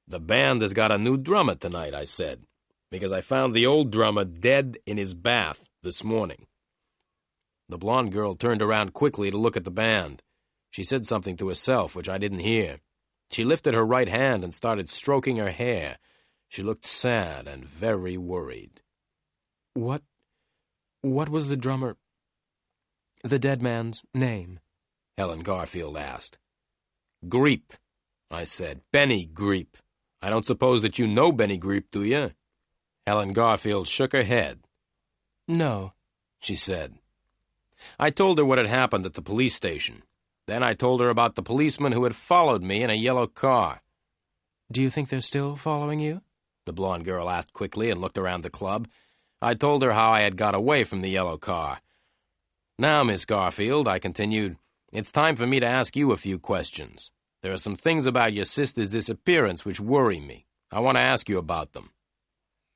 "The band has got a new drummer tonight," I said, "because I found the old drummer dead in his bath this morning." The blonde girl turned around quickly to look at the band. She said something to herself, which I didn't hear. She lifted her right hand and started stroking her hair. She looked sad and very worried. What was the dead man's name?" Helen Garfield asked. "Greep," I said. "Benny Greep. I don't suppose that you know Benny Greep, do you?" Helen Garfield shook her head. "No," she said. I told her what had happened at the police station. Then I told her about the policeman who had followed me in a yellow car. Do you think they're still following you? The blonde girl asked quickly and looked around the club. I told her how I had got away from the yellow car. Now, Miss Garfield, I continued, it's time for me to ask you a few questions. There are some things about your sister's disappearance which worry me. I want to ask you about them.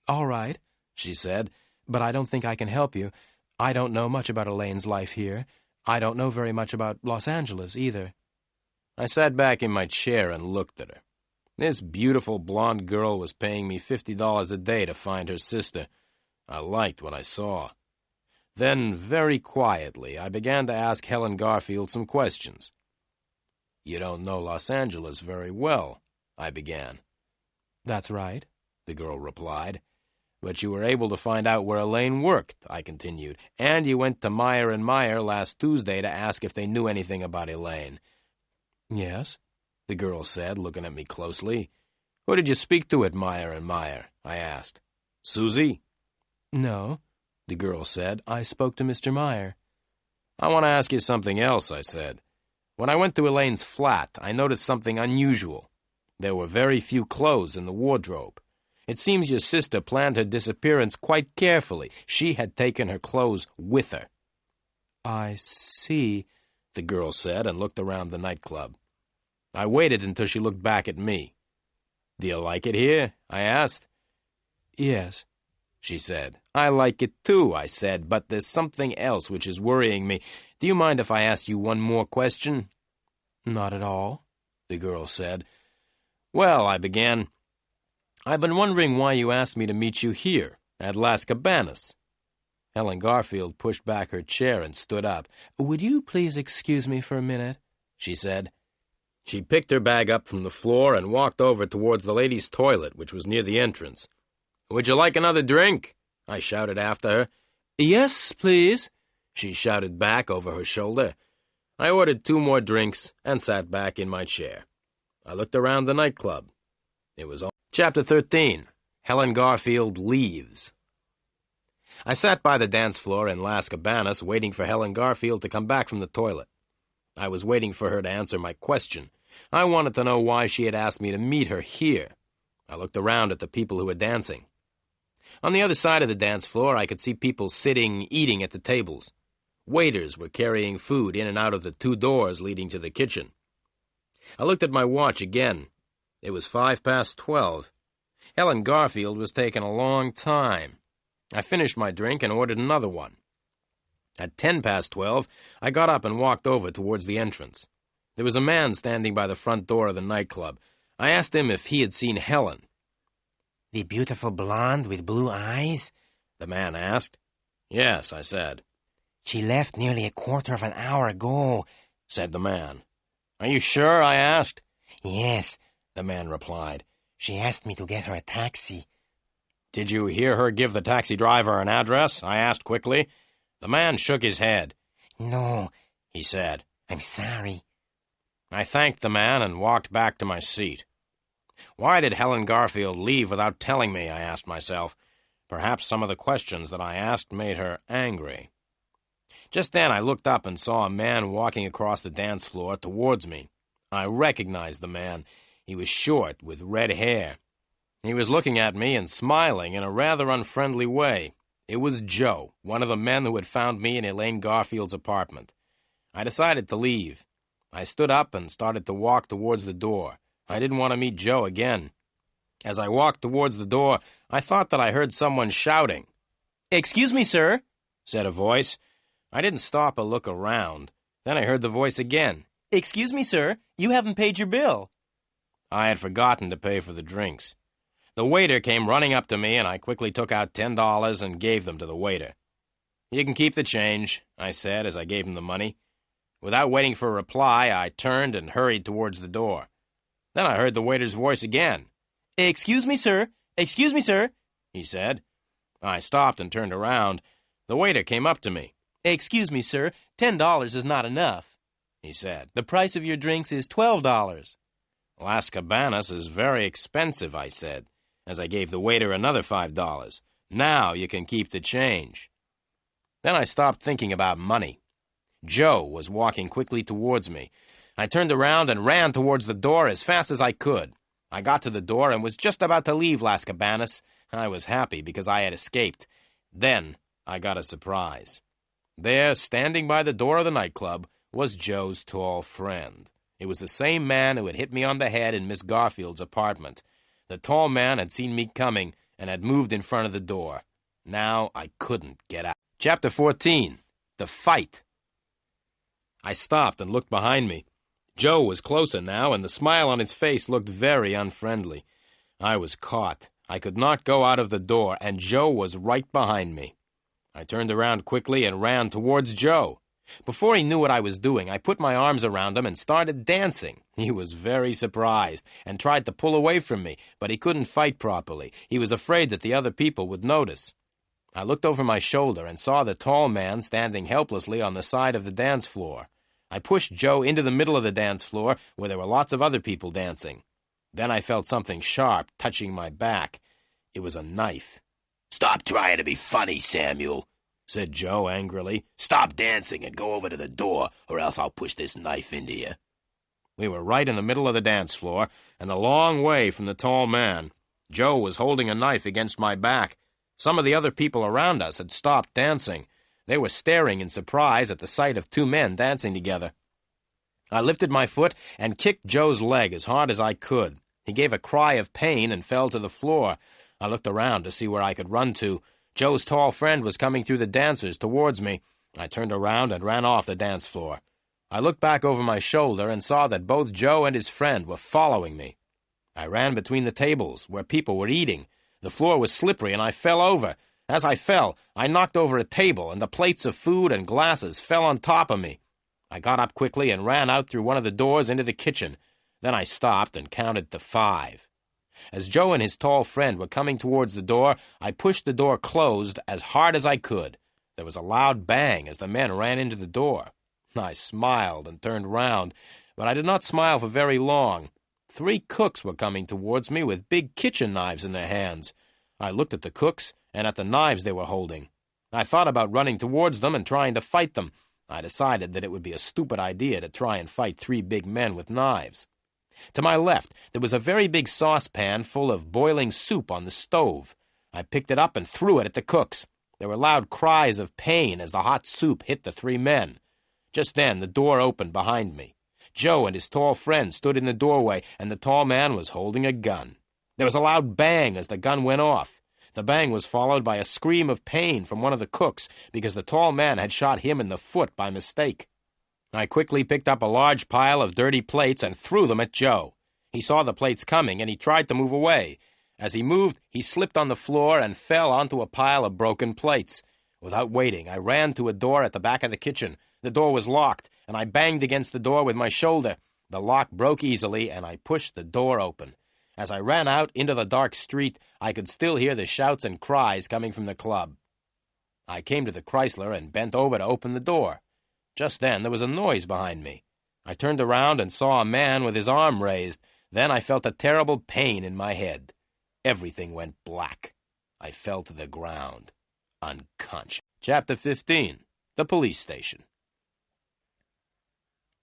All right, she said, but I don't think I can help you. I don't know much about Elaine's life here. I don't know very much about Los Angeles, either. I sat back in my chair and looked at her. This beautiful blonde girl was paying me $50 a day to find her sister. I liked what I saw. Then, very quietly, I began to ask Helen Garfield some questions. You don't know Los Angeles very well, I began. That's right, the girl replied. But you were able to find out where Elaine worked, I continued, and you went to Meyer & Meyer last Tuesday to ask if they knew anything about Elaine. Yes, the girl said, looking at me closely. Who did you speak to at Meyer & Meyer? I asked. Susie? No, the girl said. I spoke to Mr. Meyer. I want to ask you something else, I said. When I went to Elaine's flat, I noticed something unusual. There were very few clothes in the wardrobe. It seems your sister planned her disappearance quite carefully. She had taken her clothes with her. I see, the girl said, and looked around the nightclub. I waited until she looked back at me. Do you like it here? I asked. Yes, she said. I like it too, I said, but there's something else which is worrying me. Do you mind if I ask you one more question? Not at all, the girl said. Well, I began, I've been wondering why you asked me to meet you here, at Las Cabanas. Helen Garfield pushed back her chair and stood up. Would you please excuse me for a minute? She said. She picked her bag up from the floor and walked over towards the ladies' toilet, which was near the entrance. Would you like another drink? I shouted after her. Yes, please, she shouted back over her shoulder. I ordered 2 more drinks and sat back in my chair. I looked around the nightclub. It was all. Chapter 13. Helen Garfield Leaves. I sat by the dance floor in Las Cabanas waiting for Helen Garfield to come back from the toilet. I was waiting for her to answer my question. I wanted to know why she had asked me to meet her here. I looked around at the people who were dancing. On the other side of the dance floor, I could see people sitting, eating at the tables. Waiters were carrying food in and out of the 2 doors leading to the kitchen. I looked at my watch again. It was 12:05. Helen Garfield was taking a long time. I finished my drink and ordered another one. At 12:10, I got up and walked over towards the entrance. There was a man standing by the front door of the nightclub. I asked him if he had seen Helen. The beautiful blonde with blue eyes? The man asked. Yes, I said. She left nearly a quarter of an hour ago, said the man. Are you sure? I asked. Yes, the man replied. She asked me to get her a taxi. Did you hear her give the taxi driver an address? I asked quickly. The man shook his head. No, he said. I'm sorry. I thanked the man and walked back to my seat. Why did Helen Garfield leave without telling me? I asked myself. Perhaps some of the questions that I asked made her angry. Just then I looked up and saw a man walking across the dance floor towards me. I recognized the man. He was short, with red hair. He was looking at me and smiling in a rather unfriendly way. It was Joe, one of the men who had found me in Elaine Garfield's apartment. I decided to leave. I stood up and started to walk towards the door. I didn't want to meet Joe again. As I walked towards the door, I thought that I heard someone shouting. Excuse me, sir, said a voice. I didn't stop or look around. Then I heard the voice again. Excuse me, sir, you haven't paid your bill. I had forgotten to pay for the drinks. The waiter came running up to me, and I quickly took out $10 and gave them to the waiter. You can keep the change, I said as I gave him the money. Without waiting for a reply, I turned and hurried towards the door. Then I heard the waiter's voice again. Excuse me, sir, he said. I stopped and turned around. The waiter came up to me. Excuse me, sir, $10 is not enough, he said. The price of your drinks is $12. Las Cabanas is very expensive, I said, as I gave the waiter another $5. Now you can keep the change. Then I stopped thinking about money. Joe was walking quickly towards me. I turned around and ran towards the door as fast as I could. I got to the door and was just about to leave Las Cabanas. I was happy because I had escaped. Then I got a surprise. There, standing by the door of the nightclub, was Joe's tall friend. It was the same man who had hit me on the head in Miss Garfield's apartment. The tall man had seen me coming and had moved in front of the door. Now I couldn't get out. Chapter 14. The Fight. I stopped and looked behind me. Joe was closer now, and the smile on his face looked very unfriendly. I was caught. I could not go out of the door, and Joe was right behind me. I turned around quickly and ran towards Joe. Before he knew what I was doing, I put my arms around him and started dancing. He was very surprised and tried to pull away from me, but he couldn't fight properly. He was afraid that the other people would notice. I looked over my shoulder and saw the tall man standing helplessly on the side of the dance floor. I pushed Joe into the middle of the dance floor where there were lots of other people dancing. Then I felt something sharp touching my back. It was a knife. "Stop trying to be funny, Samuel," said Joe angrily. "Stop dancing and go over to the door, or else I'll push this knife into you." We were right in the middle of the dance floor, and a long way from the tall man. Joe was holding a knife against my back. Some of the other people around us had stopped dancing. They were staring in surprise at the sight of two men dancing together. I lifted my foot and kicked Joe's leg as hard as I could. He gave a cry of pain and fell to the floor. I looked around to see where I could run to. Joe's tall friend was coming through the dancers towards me. I turned around and ran off the dance floor. I looked back over my shoulder and saw that both Joe and his friend were following me. I ran between the tables where people were eating. The floor was slippery and I fell over. As I fell, I knocked over a table, and the plates of food and glasses fell on top of me. I got up quickly and ran out through one of the doors into the kitchen. Then I stopped and counted to 5. As Joe and his tall friend were coming towards the door, I pushed the door closed as hard as I could. There was a loud bang as the men ran into the door. I smiled and turned round, but I did not smile for very long. 3 cooks were coming towards me with big kitchen knives in their hands. I looked at the cooks and at the knives they were holding. I thought about running towards them and trying to fight them. I decided that it would be a stupid idea to try and fight 3 big men with knives. To my left, there was a very big saucepan full of boiling soup on the stove. I picked it up and threw it at the cooks. There were loud cries of pain as the hot soup hit the 3 men. Just then, the door opened behind me. Joe and his tall friend stood in the doorway, and the tall man was holding a gun. There was a loud bang as the gun went off. The bang was followed by a scream of pain from one of the cooks because the tall man had shot him in the foot by mistake. I quickly picked up a large pile of dirty plates and threw them at Joe. He saw the plates coming, and he tried to move away. As he moved, he slipped on the floor and fell onto a pile of broken plates. Without waiting, I ran to a door at the back of the kitchen. The door was locked, and I banged against the door with my shoulder. The lock broke easily, and I pushed the door open. As I ran out into the dark street, I could still hear the shouts and cries coming from the club. I came to the Chrysler and bent over to open the door. Just then, there was a noise behind me. I turned around and saw a man with his arm raised. Then I felt a terrible pain in my head. Everything went black. I fell to the ground, unconscious. Chapter 15. The Police Station.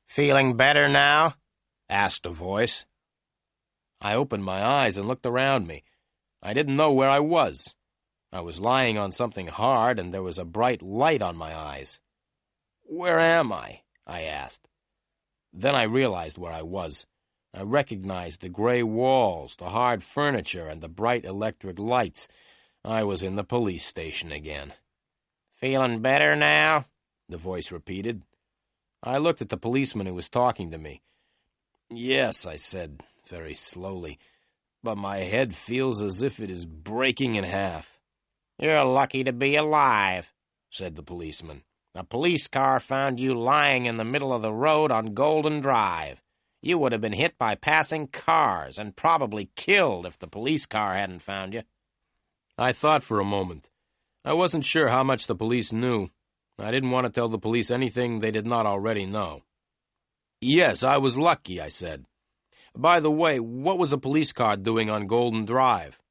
"Feeling better now?" asked a voice. I opened my eyes and looked around me. I didn't know where I was. I was lying on something hard, and there was a bright light on my eyes. "Where am I?" I asked. Then I realized where I was. I recognized the gray walls, the hard furniture, and the bright electric lights. I was in the police station again. "Feeling better now?" the voice repeated. I looked at the policeman who was talking to me. "Yes," I said, very slowly, "but my head feels as if it is breaking in half." "You're lucky to be alive," said the policeman. "A police car found you lying in the middle of the road on Golden Drive. You would have been hit by passing cars and probably killed if the police car hadn't found you." I thought for a moment. I wasn't sure how much the police knew. I didn't want to tell the police anything they did not already know. "Yes, I was lucky," I said. "By the way, what was a police car doing on Golden Drive?"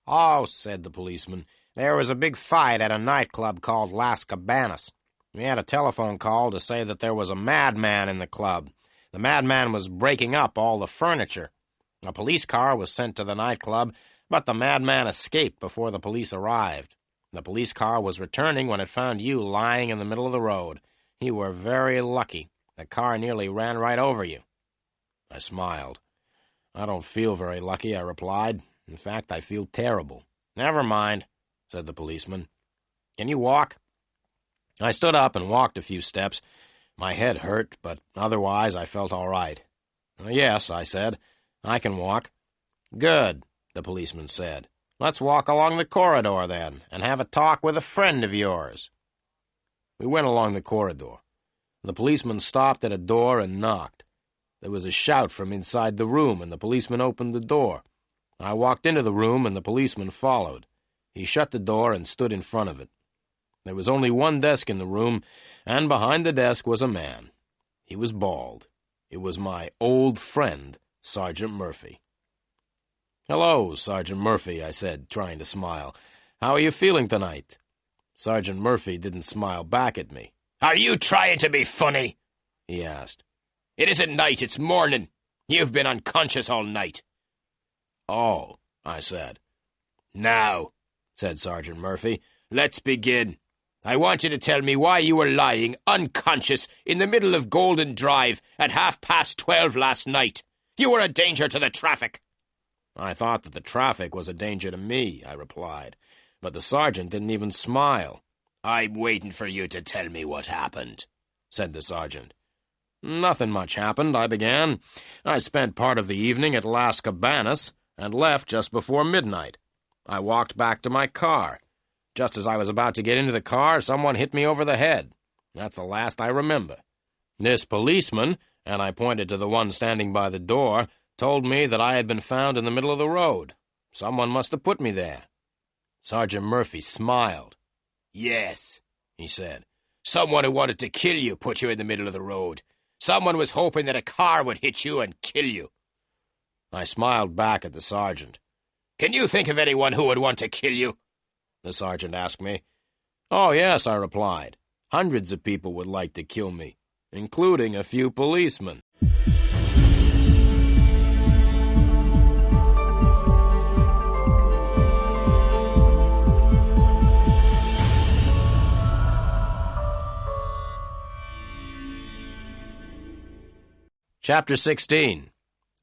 "Oh," said the policeman, "there was a big fight at a nightclub called Las Cabanas. We had a telephone call to say that there was a madman in the club. The madman was breaking up all the furniture. A police car was sent to the nightclub, but the madman escaped before the police arrived. The police car was returning when it found you lying in the middle of the road. You were very lucky. The car nearly ran right over you." I smiled. "I don't feel very lucky," I replied. "In fact, I feel terrible." "Never mind," said the policeman. "Can you walk?" I stood up and walked a few steps. My head hurt, but otherwise I felt all right. "Yes," I said, "I can walk." "Good," the policeman said. "Let's walk along the corridor, then, and have a talk with a friend of yours." We went along the corridor. The policeman stopped at a door and knocked. There was a shout from inside the room, and the policeman opened the door. I walked into the room, and the policeman followed. He shut the door and stood in front of it. There was only one desk in the room, and behind the desk was a man. He was bald. It was my old friend, Sergeant Murphy. "Hello, Sergeant Murphy," I said, trying to smile. "How are you feeling tonight?" Sergeant Murphy didn't smile back at me. "Are you trying to be funny?" he asked. "It isn't night, it's morning. You've been unconscious all night." "Oh," I said. "Now," said Sergeant Murphy, "let's begin. I want you to tell me why you were lying unconscious in the middle of Golden Drive at 12:30 last night. You were a danger to the traffic." "I thought that the traffic was a danger to me," I replied, but the sergeant didn't even smile. "I'm waiting for you to tell me what happened," said the sergeant. "Nothing much happened," I began. "I spent part of the evening at Las Cabanas and left just before midnight. I walked back to my car. Just as I was about to get into the car, someone hit me over the head. That's the last I remember. This policeman," and I pointed to the one standing by the door, "told me that I had been found in the middle of the road. Someone must have put me there." Sergeant Murphy smiled. "Yes," he said. "Someone who wanted to kill you put you in the middle of the road. Someone was hoping that a car would hit you and kill you." I smiled back at the sergeant. "Can you think of anyone who would want to kill you?" the sergeant asked me. "Oh, yes," I replied. "Hundreds of people would like to kill me, including a few policemen." Chapter 16.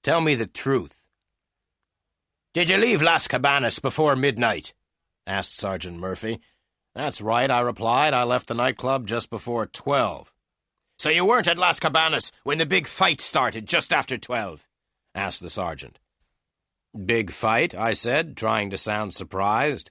Tell me the truth. "Did you leave Las Cabanas before midnight?" asked Sergeant Murphy. "That's right," I replied. "I left the nightclub just before 12. "So you weren't at Las Cabanas when the big fight started just after 12? asked the sergeant. "Big fight?" I said, trying to sound surprised.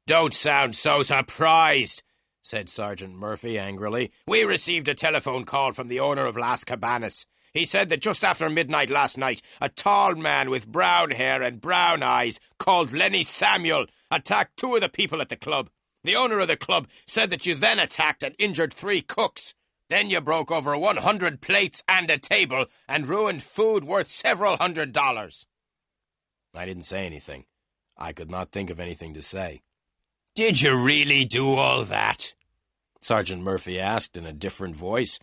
"Don't sound so surprised," said Sergeant Murphy angrily. "We received a telephone call from the owner of Las Cabanas. He said that just after midnight last night, a tall man with brown hair and brown eyes called Lenny Samuel attacked 2 of the people at the club. The owner of the club said that you then attacked and injured 3 cooks. Then you broke over 100 plates and a table and ruined food worth several $100s. I didn't say anything. I could not think of anything to say. "Did you really do all that?" Sergeant Murphy asked in a different voice.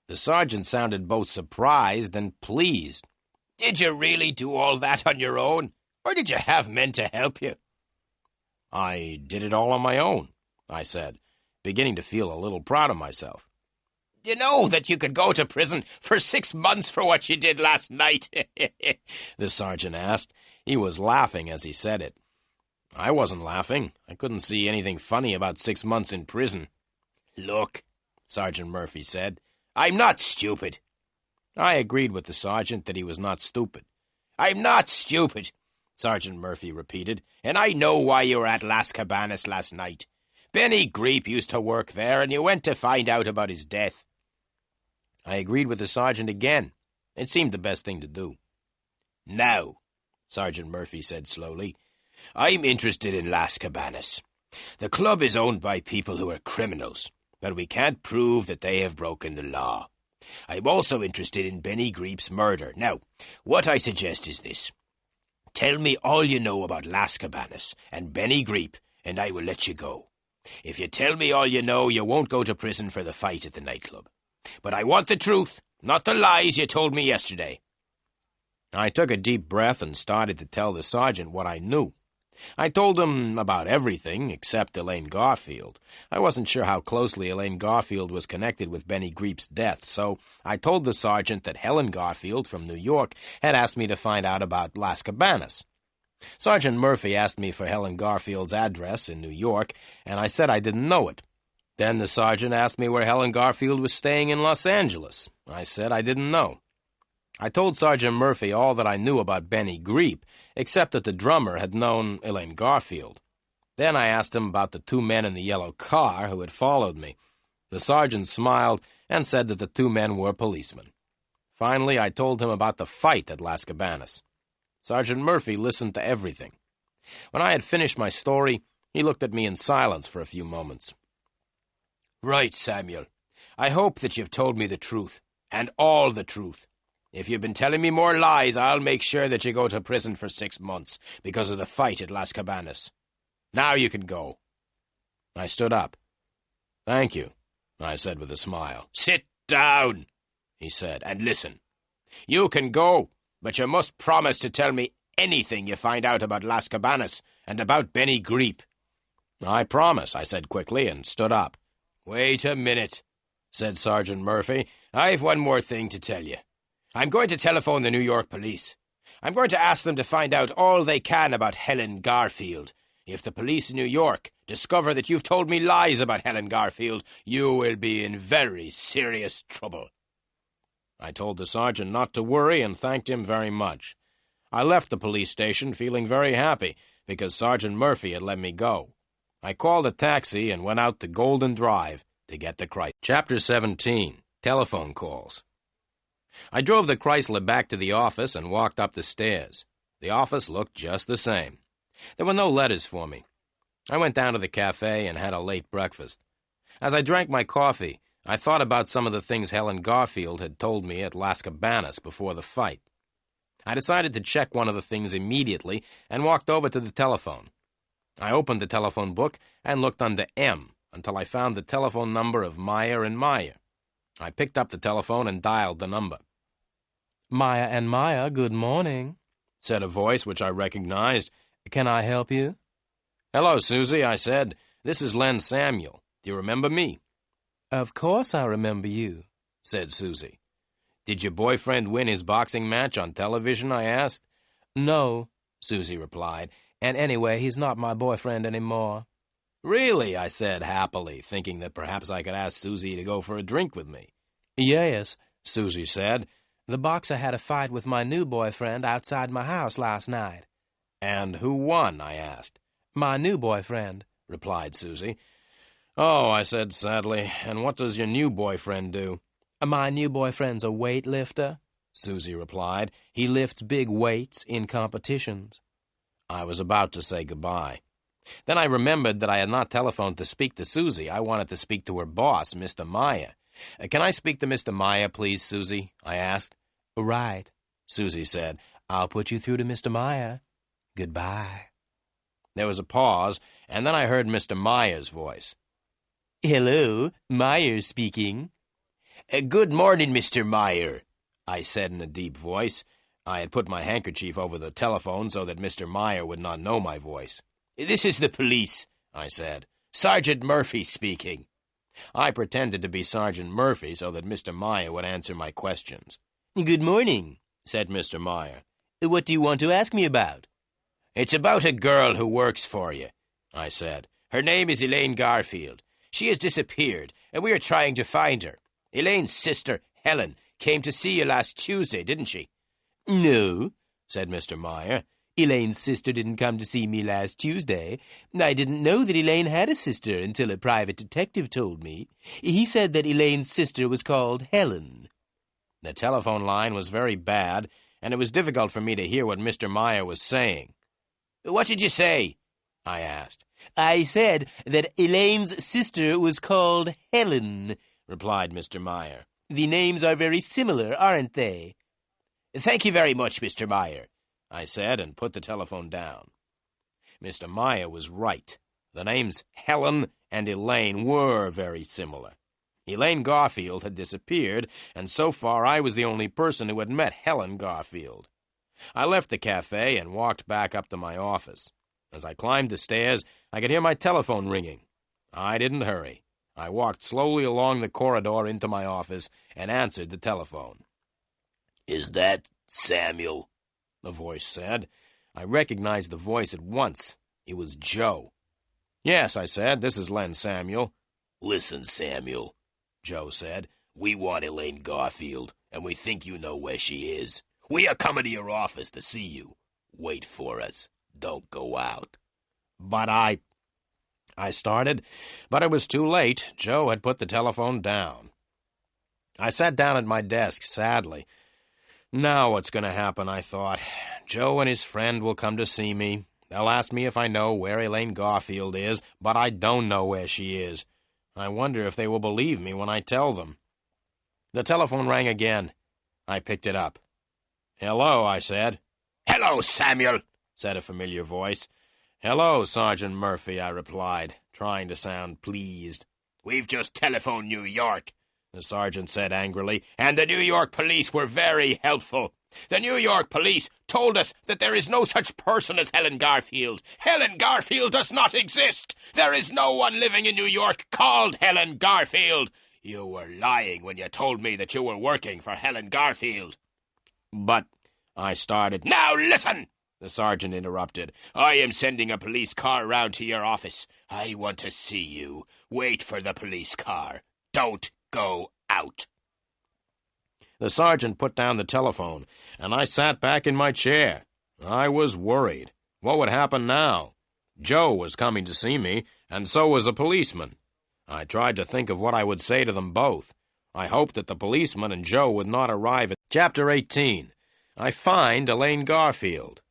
The sergeant sounded both surprised and pleased. "Did you really do all that on your own, or did you have men to help you?" "I did it all on my own," I said, beginning to feel a little proud of myself. "You know that you could go to prison for 6 months for what you did last night?" the sergeant asked. He was laughing as he said it. I wasn't laughing. I couldn't see anything funny about 6 months in prison. "Look," Sergeant Murphy said, "I'm not stupid." I agreed with the sergeant that he was not stupid. "I'm not stupid," Sergeant Murphy repeated, "and I know why you were at Las Cabanas last night. Benny Greep used to work there, and you went to find out about his death." I agreed with the sergeant again. It seemed the best thing to do. "Now," Sergeant Murphy said slowly, "I'm interested in Las Cabanas. The club is owned by people who are criminals, but we can't prove that they have broken the law. I'm also interested in Benny Greep's murder. Now, what I suggest is this. Tell me all you know about Las Cabanas and Benny Greep, and I will let you go. If you tell me all you know, you won't go to prison for the fight at the nightclub. But I want the truth, not the lies you told me yesterday." I took a deep breath and started to tell the sergeant what I knew. I told him about everything except Elaine Garfield. I wasn't sure how closely Elaine Garfield was connected with Benny Greep's death, so I told the sergeant that Helen Garfield from New York had asked me to find out about Las Cabanas. Sergeant Murphy asked me for Helen Garfield's address in New York, and I said I didn't know it. Then the sergeant asked me where Helen Garfield was staying in Los Angeles. I said I didn't know. I told Sergeant Murphy all that I knew about Benny Greep, except that the drummer had known Elaine Garfield. Then I asked him about the two men in the yellow car who had followed me. The sergeant smiled and said that the two men were policemen. Finally, I told him about the fight at Las Cabanas. Sergeant Murphy listened to everything. When I had finished my story, he looked at me in silence for a few moments. "Right, Samuel. I hope that you've told me the truth, and all the truth. If you've been telling me more lies, I'll make sure that you go to prison for 6 months because of the fight at Las Cabanas. Now you can go." I stood up. "Thank you," I said with a smile. "Sit down," he said, "and listen. You can go, but you must promise to tell me anything you find out about Las Cabanas and about Benny Greep." "I promise," I said quickly, and stood up. "Wait a minute," said Sergeant Murphy. "I've one more thing to tell you. I'm going to telephone the New York police. I'm going to ask them to find out all they can about Helen Garfield. If the police in New York discover that you've told me lies about Helen Garfield, you will be in very serious trouble." I told the sergeant not to worry and thanked him very much. I left the police station feeling very happy because Sergeant Murphy had let me go. I called a taxi and went out to Golden Drive to get the Chrysler. Chapter 17. Telephone Calls. I drove the Chrysler back to the office and walked up the stairs. The office looked just the same. There were no letters for me. I went down to the cafe and had a late breakfast. As I drank my coffee, I thought about some of the things Helen Garfield had told me at Las Cabanas before the fight. I decided to check one of the things immediately and walked over to the telephone. I opened the telephone book and looked under M until I found the telephone number of Meyer and Meyer. I picked up the telephone and dialed the number. "Meyer and Meyer, good morning," said a voice which I recognized. "Can I help you?" "Hello, Susie," I said. "This is Lenny Samuel. Do you remember me?" "Of course I remember you," said Susie. "Did your boyfriend win his boxing match on television?" I asked. "No," Susie replied, "and anyway, he's not my boyfriend anymore." "Really?" I said happily, thinking that perhaps I could ask Susie to go for a drink with me. "Yes," Susie said. "The boxer had a fight with my new boyfriend outside my house last night." "And who won?" I asked. "My new boyfriend," replied Susie. "Oh," I said sadly, "and what does your new boyfriend do?" "My new boyfriend's a weightlifter," Susie replied. "He lifts big weights in competitions." I was about to say goodbye. Then I remembered that I had not telephoned to speak to Susie. I wanted to speak to her boss, Mr. Meyer. "Can I speak to Mr. Meyer, please, Susie?" I asked. "Right," Susie said. "I'll put you through to Mr. Meyer. Goodbye." There was a pause, and then I heard Mr. Meyer's voice. "Hello, Meyer speaking." "Good morning, Mr. Meyer," I said in a deep voice. I had put my handkerchief over the telephone so that Mr. Meyer would not know my voice. "This is the police," I said. "Sergeant Murphy speaking." I pretended to be Sergeant Murphy so that Mr. Meyer would answer my questions. "Good morning," said Mr. Meyer. "What do you want to ask me about?" "It's about a girl who works for you," I said. "Her name is Elaine Garfield. She has disappeared, and we are trying to find her. Elaine's sister, Helen, came to see you last Tuesday, didn't she?" "No," said Mr. Meyer. "Elaine's sister didn't come to see me last Tuesday. I didn't know that Elaine had a sister until a private detective told me. He said that Elaine's sister was called Helen." The telephone line was very bad, and it was difficult for me to hear what Mr. Meyer was saying. "What did you say?" I asked. "I said that Elaine's sister was called Helen," replied Mr. Meyer. "The names are very similar, aren't they?" "Thank you very much, Mr. Meyer," I said, and put the telephone down. Mr. Meyer was right. The names Helen and Elaine were very similar. Elaine Garfield had disappeared, and so far I was the only person who had met Helen Garfield. I left the cafe and walked back up to my office. As I climbed the stairs, I could hear my telephone ringing. I didn't hurry. I walked slowly along the corridor into my office and answered the telephone. "Is that Samuel?" the voice said. I recognized the voice at once. It was Joe. "Yes," I said. "This is Len Samuel." "Listen, Samuel," Joe said. "We want Elaine Garfield, and we think you know where she is. We are coming to your office to see you. Wait for us. Don't go out." "But I started, but it was too late. Joe had put the telephone down. I sat down at my desk, sadly. Now what's going to happen, I thought. Joe and his friend will come to see me. They'll ask me if I know where Elaine Garfield is, but I don't know where she is. I wonder if they will believe me when I tell them. The telephone rang again. I picked it up. "Hello," I said. "Hello, Samuel," said a familiar voice. "Hello, Sergeant Murphy," I replied, trying to sound pleased. "We've just telephoned New York," the sergeant said angrily, "and the New York police were very helpful. The New York police told us that there is no such person as Helen Garfield. Helen Garfield does not exist. There is no one living in New York called Helen Garfield. You were lying when you told me that you were working for Helen Garfield." "But," I started. "Now listen," the sergeant interrupted. "I am sending a police car round to your office. I want to see you. Wait for the police car. Don't go out." The sergeant put down the telephone, and I sat back in my chair. I was worried. What would happen now? Joe was coming to see me, and so was a policeman. I tried to think of what I would say to them both. I hoped that the policeman and Joe would not arrive at Chapter 18. I find Elaine Garfield.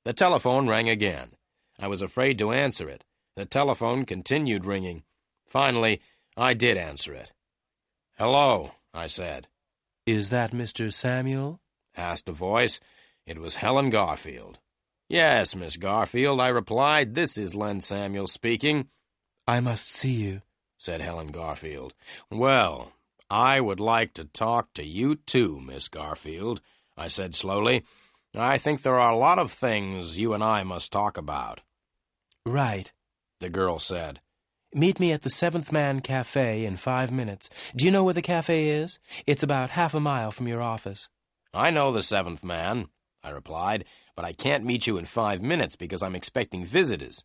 The telephone rang again. I was afraid to answer it. The telephone continued ringing. Finally, I did answer it. "Hello," I said. "Is that Mr. Samuel?" asked a voice. It was Helen Garfield. "Yes, Miss Garfield," I replied. "This is Len Samuel speaking." "I must see you," said Helen Garfield. "Well, I would like to talk to you too, Miss Garfield," I said slowly. "I think there are a lot of things you and I must talk about." "Right," the girl said. "Meet me at the Seventh Man Cafe in 5 minutes. Do you know where the cafe is? It's about half a mile from your office." "I know the Seventh Man," I replied, "but I can't meet you in 5 minutes because I'm expecting visitors."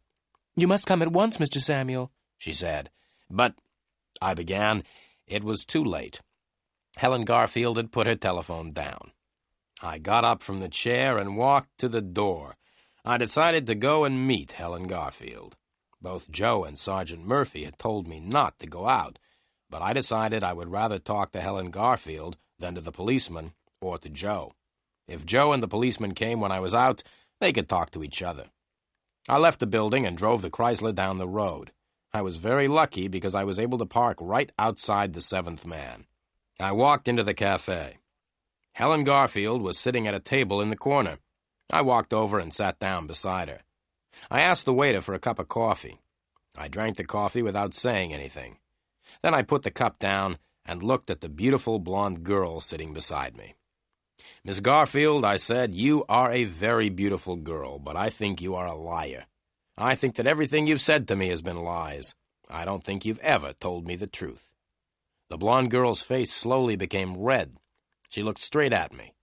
"You must come at once, Mr. Samuel," she said. "But," I began. It was too late. Helen Garfield had put her telephone down. I got up from the chair and walked to the door. I decided to go and meet Helen Garfield. Both Joe and Sergeant Murphy had told me not to go out, but I decided I would rather talk to Helen Garfield than to the policeman or to Joe. If Joe and the policeman came when I was out, they could talk to each other. I left the building and drove the Chrysler down the road. I was very lucky because I was able to park right outside the Seventh Man. I walked into the cafe. Helen Garfield was sitting at a table in the corner. I walked over and sat down beside her. I asked the waiter for a cup of coffee. I drank the coffee without saying anything. Then I put the cup down and looked at the beautiful blonde girl sitting beside me. "Miss Garfield," I said, "you are a very beautiful girl, but I think you are a liar. I think that everything you've said to me has been lies. I don't think you've ever told me the truth." The blonde girl's face slowly became red. She looked straight at me.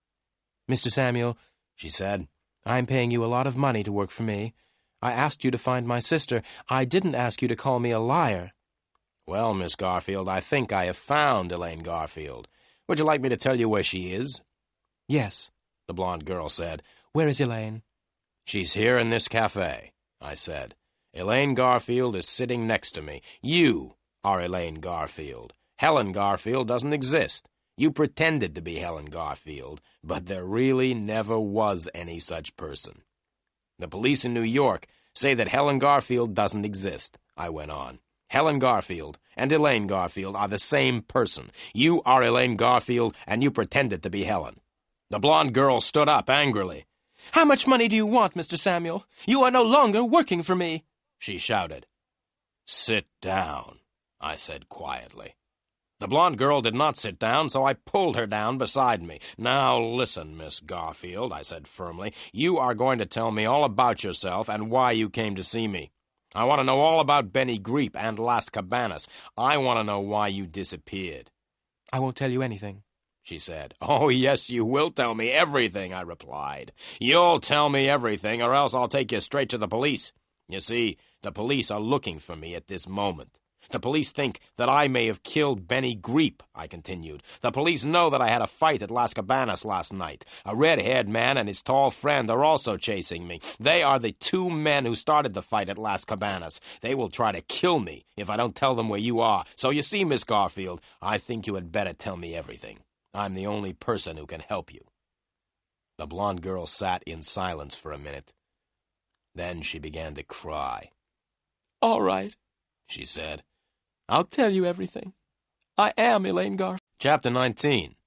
"Mr. Samuel," she said, "I'm paying you a lot of money to work for me. I asked you to find my sister. I didn't ask you to call me a liar." "Well, Miss Garfield, I think I have found Elaine Garfield. Would you like me to tell you where she is?" "Yes," the blonde girl said. "Where is Elaine?" "She's here in this cafe," I said. "Elaine Garfield is sitting next to me. You are Elaine Garfield. Helen Garfield doesn't exist. You pretended to be Helen Garfield, but there really never was any such person. The police in New York say that Helen Garfield doesn't exist," I went on. "Helen Garfield and Elaine Garfield are the same person. You are Elaine Garfield, and you pretended to be Helen." The blonde girl stood up angrily. "How much money do you want, Mr. Samuel? You are no longer working for me," she shouted. "Sit down," I said quietly. The blonde girl did not sit down, so I pulled her down beside me. "Now listen, Miss Garfield," I said firmly. "You are going to tell me all about yourself and why you came to see me. I want to know all about Benny Greep and Las Cabanas. I want to know why you disappeared." "I won't tell you anything," she said. "Oh, yes, you will tell me everything," I replied. "You'll tell me everything, or else I'll take you straight to the police. You see, the police are looking for me at this moment. The police think that I may have killed Benny Greep," I continued. "The police know that I had a fight at Las Cabanas last night. A red-haired man and his tall friend are also chasing me. They are the two men who started the fight at Las Cabanas. They will try to kill me if I don't tell them where you are. So you see, Miss Garfield, I think you had better tell me everything. I'm the only person who can help you." The blonde girl sat in silence for a minute. Then she began to cry. "All right," she said. "I'll tell you everything. I am Elaine Garfield." Chapter 19.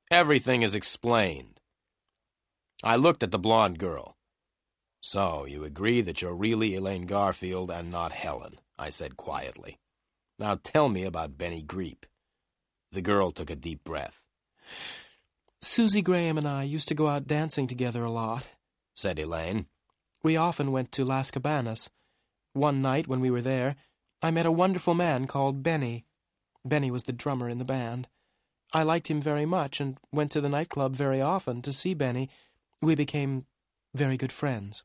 Everything is explained. I looked at the blonde girl. "So, you agree that you're really Elaine Garfield and not Helen," I said quietly. "Now tell me about Benny Greep." The girl took a deep breath. "Susie Graham and I used to go out dancing together a lot," said Elaine. "We often went to Las Cabanas. One night when we were there, I met a wonderful man called Benny. Benny was the drummer in the band. I liked him very much and went to the nightclub very often to see Benny. We became very good friends."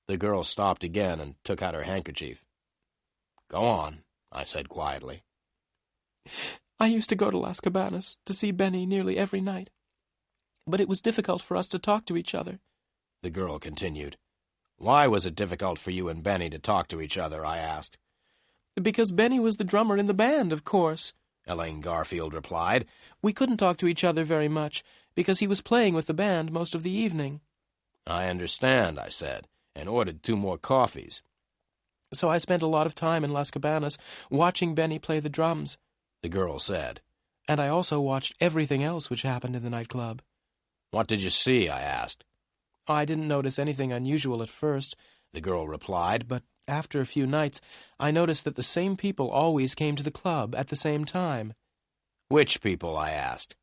The girl stopped again and took out her handkerchief. "Go on," I said quietly. "I used to go to Las Cabanas to see Benny nearly every night. But it was difficult for us to talk to each other," the girl continued. "Why was it difficult for you and Benny to talk to each other?" I asked. "Because Benny was the drummer in the band, of course," Elaine Garfield replied. "We couldn't talk to each other very much, because he was playing with the band most of the evening." "I understand," I said, and ordered 2 more coffees. "So I spent a lot of time in Las Cabanas watching Benny play the drums," the girl said. "And I also watched everything else which happened in the nightclub." "What did you see?" I asked. "I didn't notice anything unusual at first," the girl replied, "but after a few nights I noticed that the same people always came to the club at the same time." "Which people?" I asked.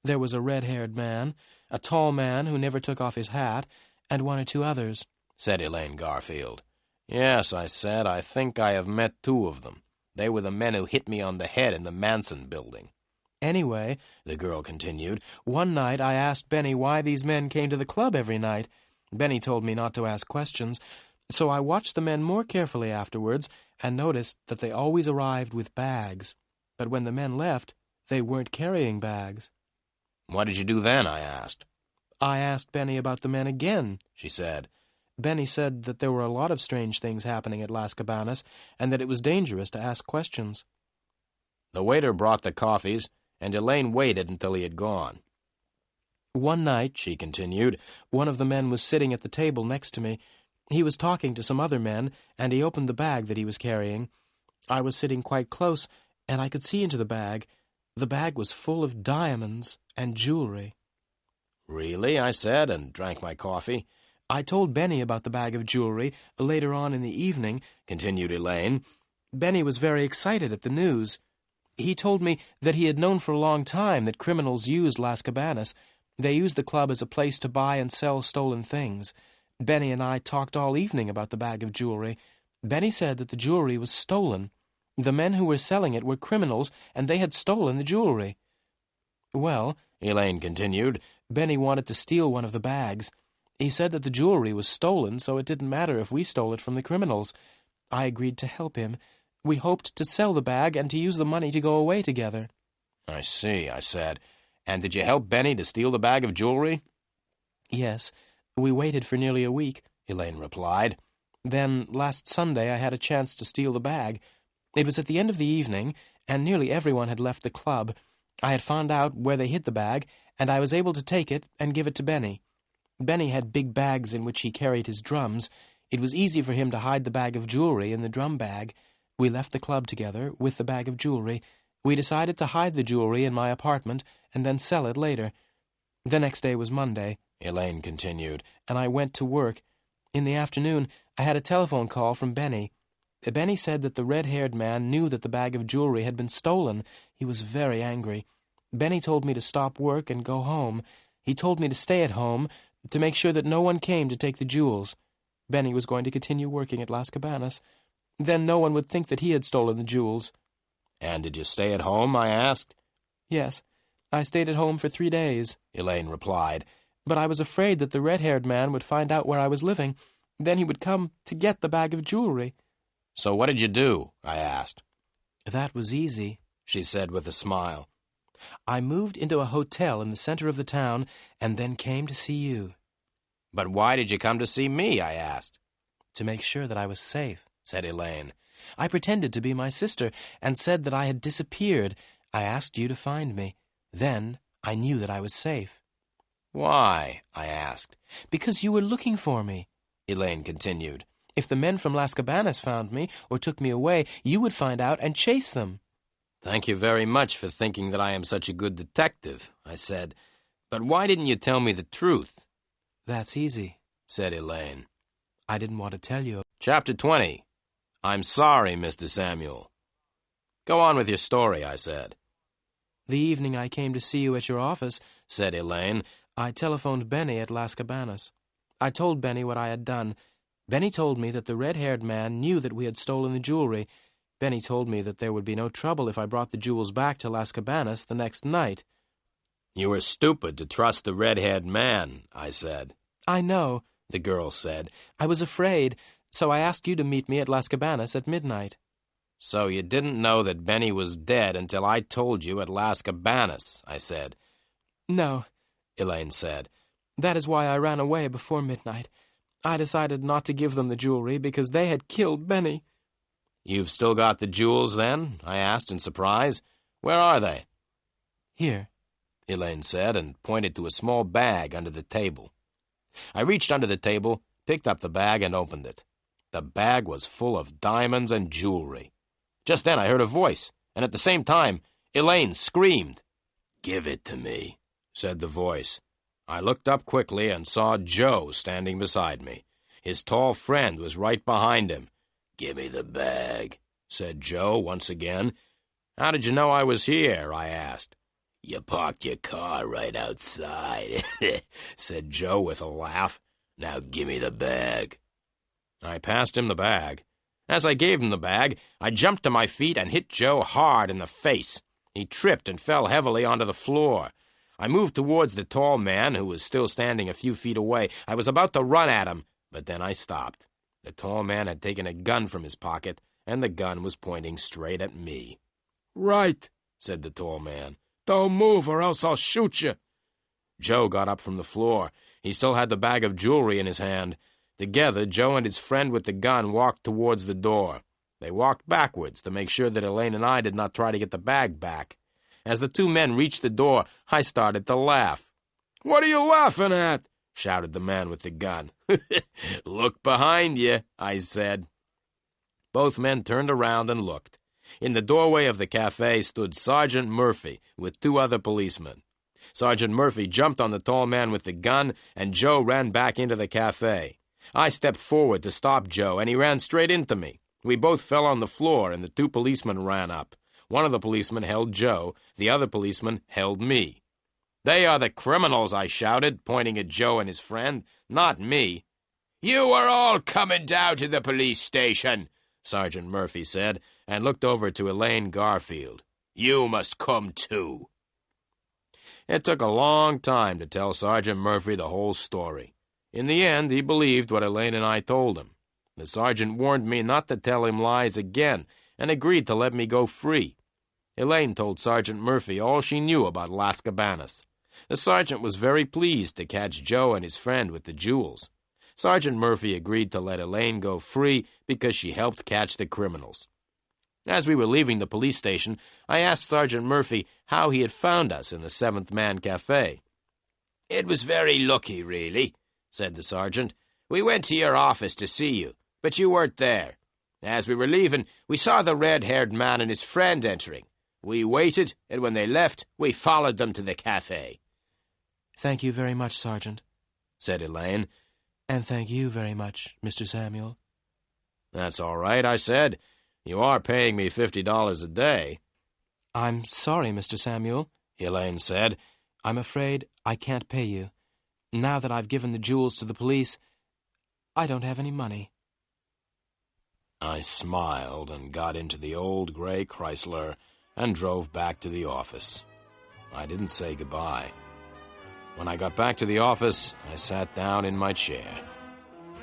"There was a red-haired man, a tall man who never took off his hat, and 1 or 2 others," said Elaine Garfield. "Yes," I said, "I think I have met 2 of them. They were the men who hit me on the head in the Manson building." "Anyway," the girl continued, "one night I asked Benny why these men came to the club every night. Benny told me not to ask questions, so I watched the men more carefully afterwards and noticed that they always arrived with bags. But when the men left, they weren't carrying bags." "What did you do then?" I asked. "I asked Benny about the men again," she said. "Benny said that there were a lot of strange things happening at Las Cabanas and that it was dangerous to ask questions." The waiter brought the coffees, and Elaine waited until he had gone. "One night," she continued, "one of the men was sitting at the table next to me. He was talking to some other men, and he opened the bag that he was carrying. I was sitting quite close, and I could see into the bag. The bag was full of diamonds and jewelry." "Really?" I said, and drank my coffee. "I told Benny about the bag of jewelry later on in the evening," continued Elaine. "Benny was very excited at the news. He told me that he had known for a long time that criminals used Las Cabanas. They used the club as a place to buy and sell stolen things. Benny and I talked all evening about the bag of jewelry. Benny said that the jewelry was stolen. The men who were selling it were criminals, and they had stolen the jewelry. Well," Elaine continued, "Benny wanted to steal one of the bags. He said that the jewelry was stolen, so it didn't matter if we stole it from the criminals. I agreed to help him. We hoped to sell the bag and to use the money to go away together." "I see," I said. "And did you help Benny to steal the bag of jewelry?" "Yes. We waited for nearly a week," Elaine replied. "Then, last Sunday, I had a chance to steal the bag. It was at the end of the evening, and nearly everyone had left the club. I had found out where they hid the bag, and I was able to take it and give it to Benny. Benny had big bags in which he carried his drums. It was easy for him to hide the bag of jewelry in the drum bag. We left the club together with the bag of jewelry. We decided to hide the jewelry in my apartment and then sell it later. The next day was Monday," Elaine continued, "and I went to work. In the afternoon, I had a telephone call from Benny. Benny said that the red-haired man knew that the bag of jewelry had been stolen. He was very angry. Benny told me to stop work and go home. He told me to stay at home to make sure that no one came to take the jewels. Benny was going to continue working at Las Cabanas. Then no one would think that he had stolen the jewels. And did you stay at home, I asked. Yes, I stayed at home for 3 days, Elaine replied. But I was afraid that the red-haired man would find out where I was living. Then he would come to get the bag of jewelry. So what did you do? I asked. That was easy, she said with a smile. I moved into a hotel in the center of the town and then came to see you. But why did you come to see me? I asked. To make sure that I was safe, said Elaine. I pretended to be my sister and said that I had disappeared. I asked you to find me. Then I knew that I was safe. Why? I asked. Because you were looking for me, Elaine continued. If the men from Las Cabanas found me or took me away, you would find out and chase them. Thank you very much for thinking that I am such a good detective, I said. But why didn't you tell me the truth? That's easy, said Elaine. I didn't want to tell you. Chapter 20. I'm sorry, Mr. Samuel. Go on with your story, I said. The evening I came to see you at your office, said Elaine, I telephoned Benny at Las Cabanas. I told Benny what I had done. Benny told me that the red-haired man knew that we had stolen the jewelry. Benny told me that there would be no trouble if I brought the jewels back to Las Cabanas the next night. You were stupid to trust the red-haired man, I said. I know, the girl said. I was afraid, so I asked you to meet me at Las Cabanas at midnight. So you didn't know that Benny was dead until I told you at Las Cabanas, I said. No, Elaine said. That is why I ran away before midnight. I decided not to give them the jewelry because they had killed Benny. You've still got the jewels, then? I asked in surprise. Where are they? Here, Elaine said, and pointed to a small bag under the table. I reached under the table, picked up the bag, and opened it. The bag was full of diamonds and jewelry. Just then I heard a voice, and at the same time, Elaine screamed. "Give it to me," said the voice. I looked up quickly and saw Joe standing beside me. His tall friend was right behind him. "Give me the bag," said Joe once again. "How did you know I was here?" I asked. "You parked your car right outside," said Joe with a laugh. "Now give me the bag." I passed him the bag. As I gave him the bag, I jumped to my feet and hit Joe hard in the face. He tripped and fell heavily onto the floor. I moved towards the tall man, who was still standing a few feet away. I was about to run at him, but then I stopped. The tall man had taken a gun from his pocket, and the gun was pointing straight at me. "Right," said the tall man. "Don't move, or else I'll shoot you." Joe got up from the floor. He still had the bag of jewelry in his hand. Together, Joe and his friend with the gun walked towards the door. They walked backwards to make sure that Elaine and I did not try to get the bag back. As the two men reached the door, I started to laugh. "What are you laughing at?" shouted the man with the gun. "Look behind you," I said. Both men turned around and looked. In the doorway of the cafe stood Sergeant Murphy with two other policemen. Sergeant Murphy jumped on the tall man with the gun, and Joe ran back into the cafe. I stepped forward to stop Joe, and he ran straight into me. We both fell on the floor, and the two policemen ran up. One of the policemen held Joe. The other policeman held me. "They are the criminals," I shouted, pointing at Joe and his friend, "not me." "You are all coming down to the police station," Sergeant Murphy said, and looked over to Elaine Garfield. "You must come too." It took a long time to tell Sergeant Murphy the whole story. In the end, he believed what Elaine and I told him. The sergeant warned me not to tell him lies again, and agreed to let me go free. Elaine told Sergeant Murphy all she knew about Las Cabanas. The sergeant was very pleased to catch Joe and his friend with the jewels. Sergeant Murphy agreed to let Elaine go free because she helped catch the criminals. As we were leaving the police station, I asked Sergeant Murphy how he had found us in the Seventh Man Cafe. "It was very lucky, really," said the sergeant. "We went to your office to see you, but you weren't there. As we were leaving, we saw the red-haired man and his friend entering. We waited, and when they left, we followed them to the cafe." "Thank you very much, Sergeant," said Elaine. "And thank you very much, Mr. Samuel." That's all right, I said. You are paying me $50 a day. I'm sorry, Mr. Samuel, Elaine said. I'm afraid I can't pay you. Now that I've given the jewels to the police, I don't have any money. I smiled and got into the old gray Chrysler and drove back to the office. I didn't say goodbye. When I got back to the office, I sat down in my chair.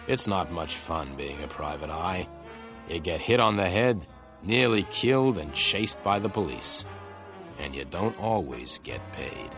It's not much fun being a private eye. You get hit on the head, nearly killed and chased by the police. And you don't always get paid.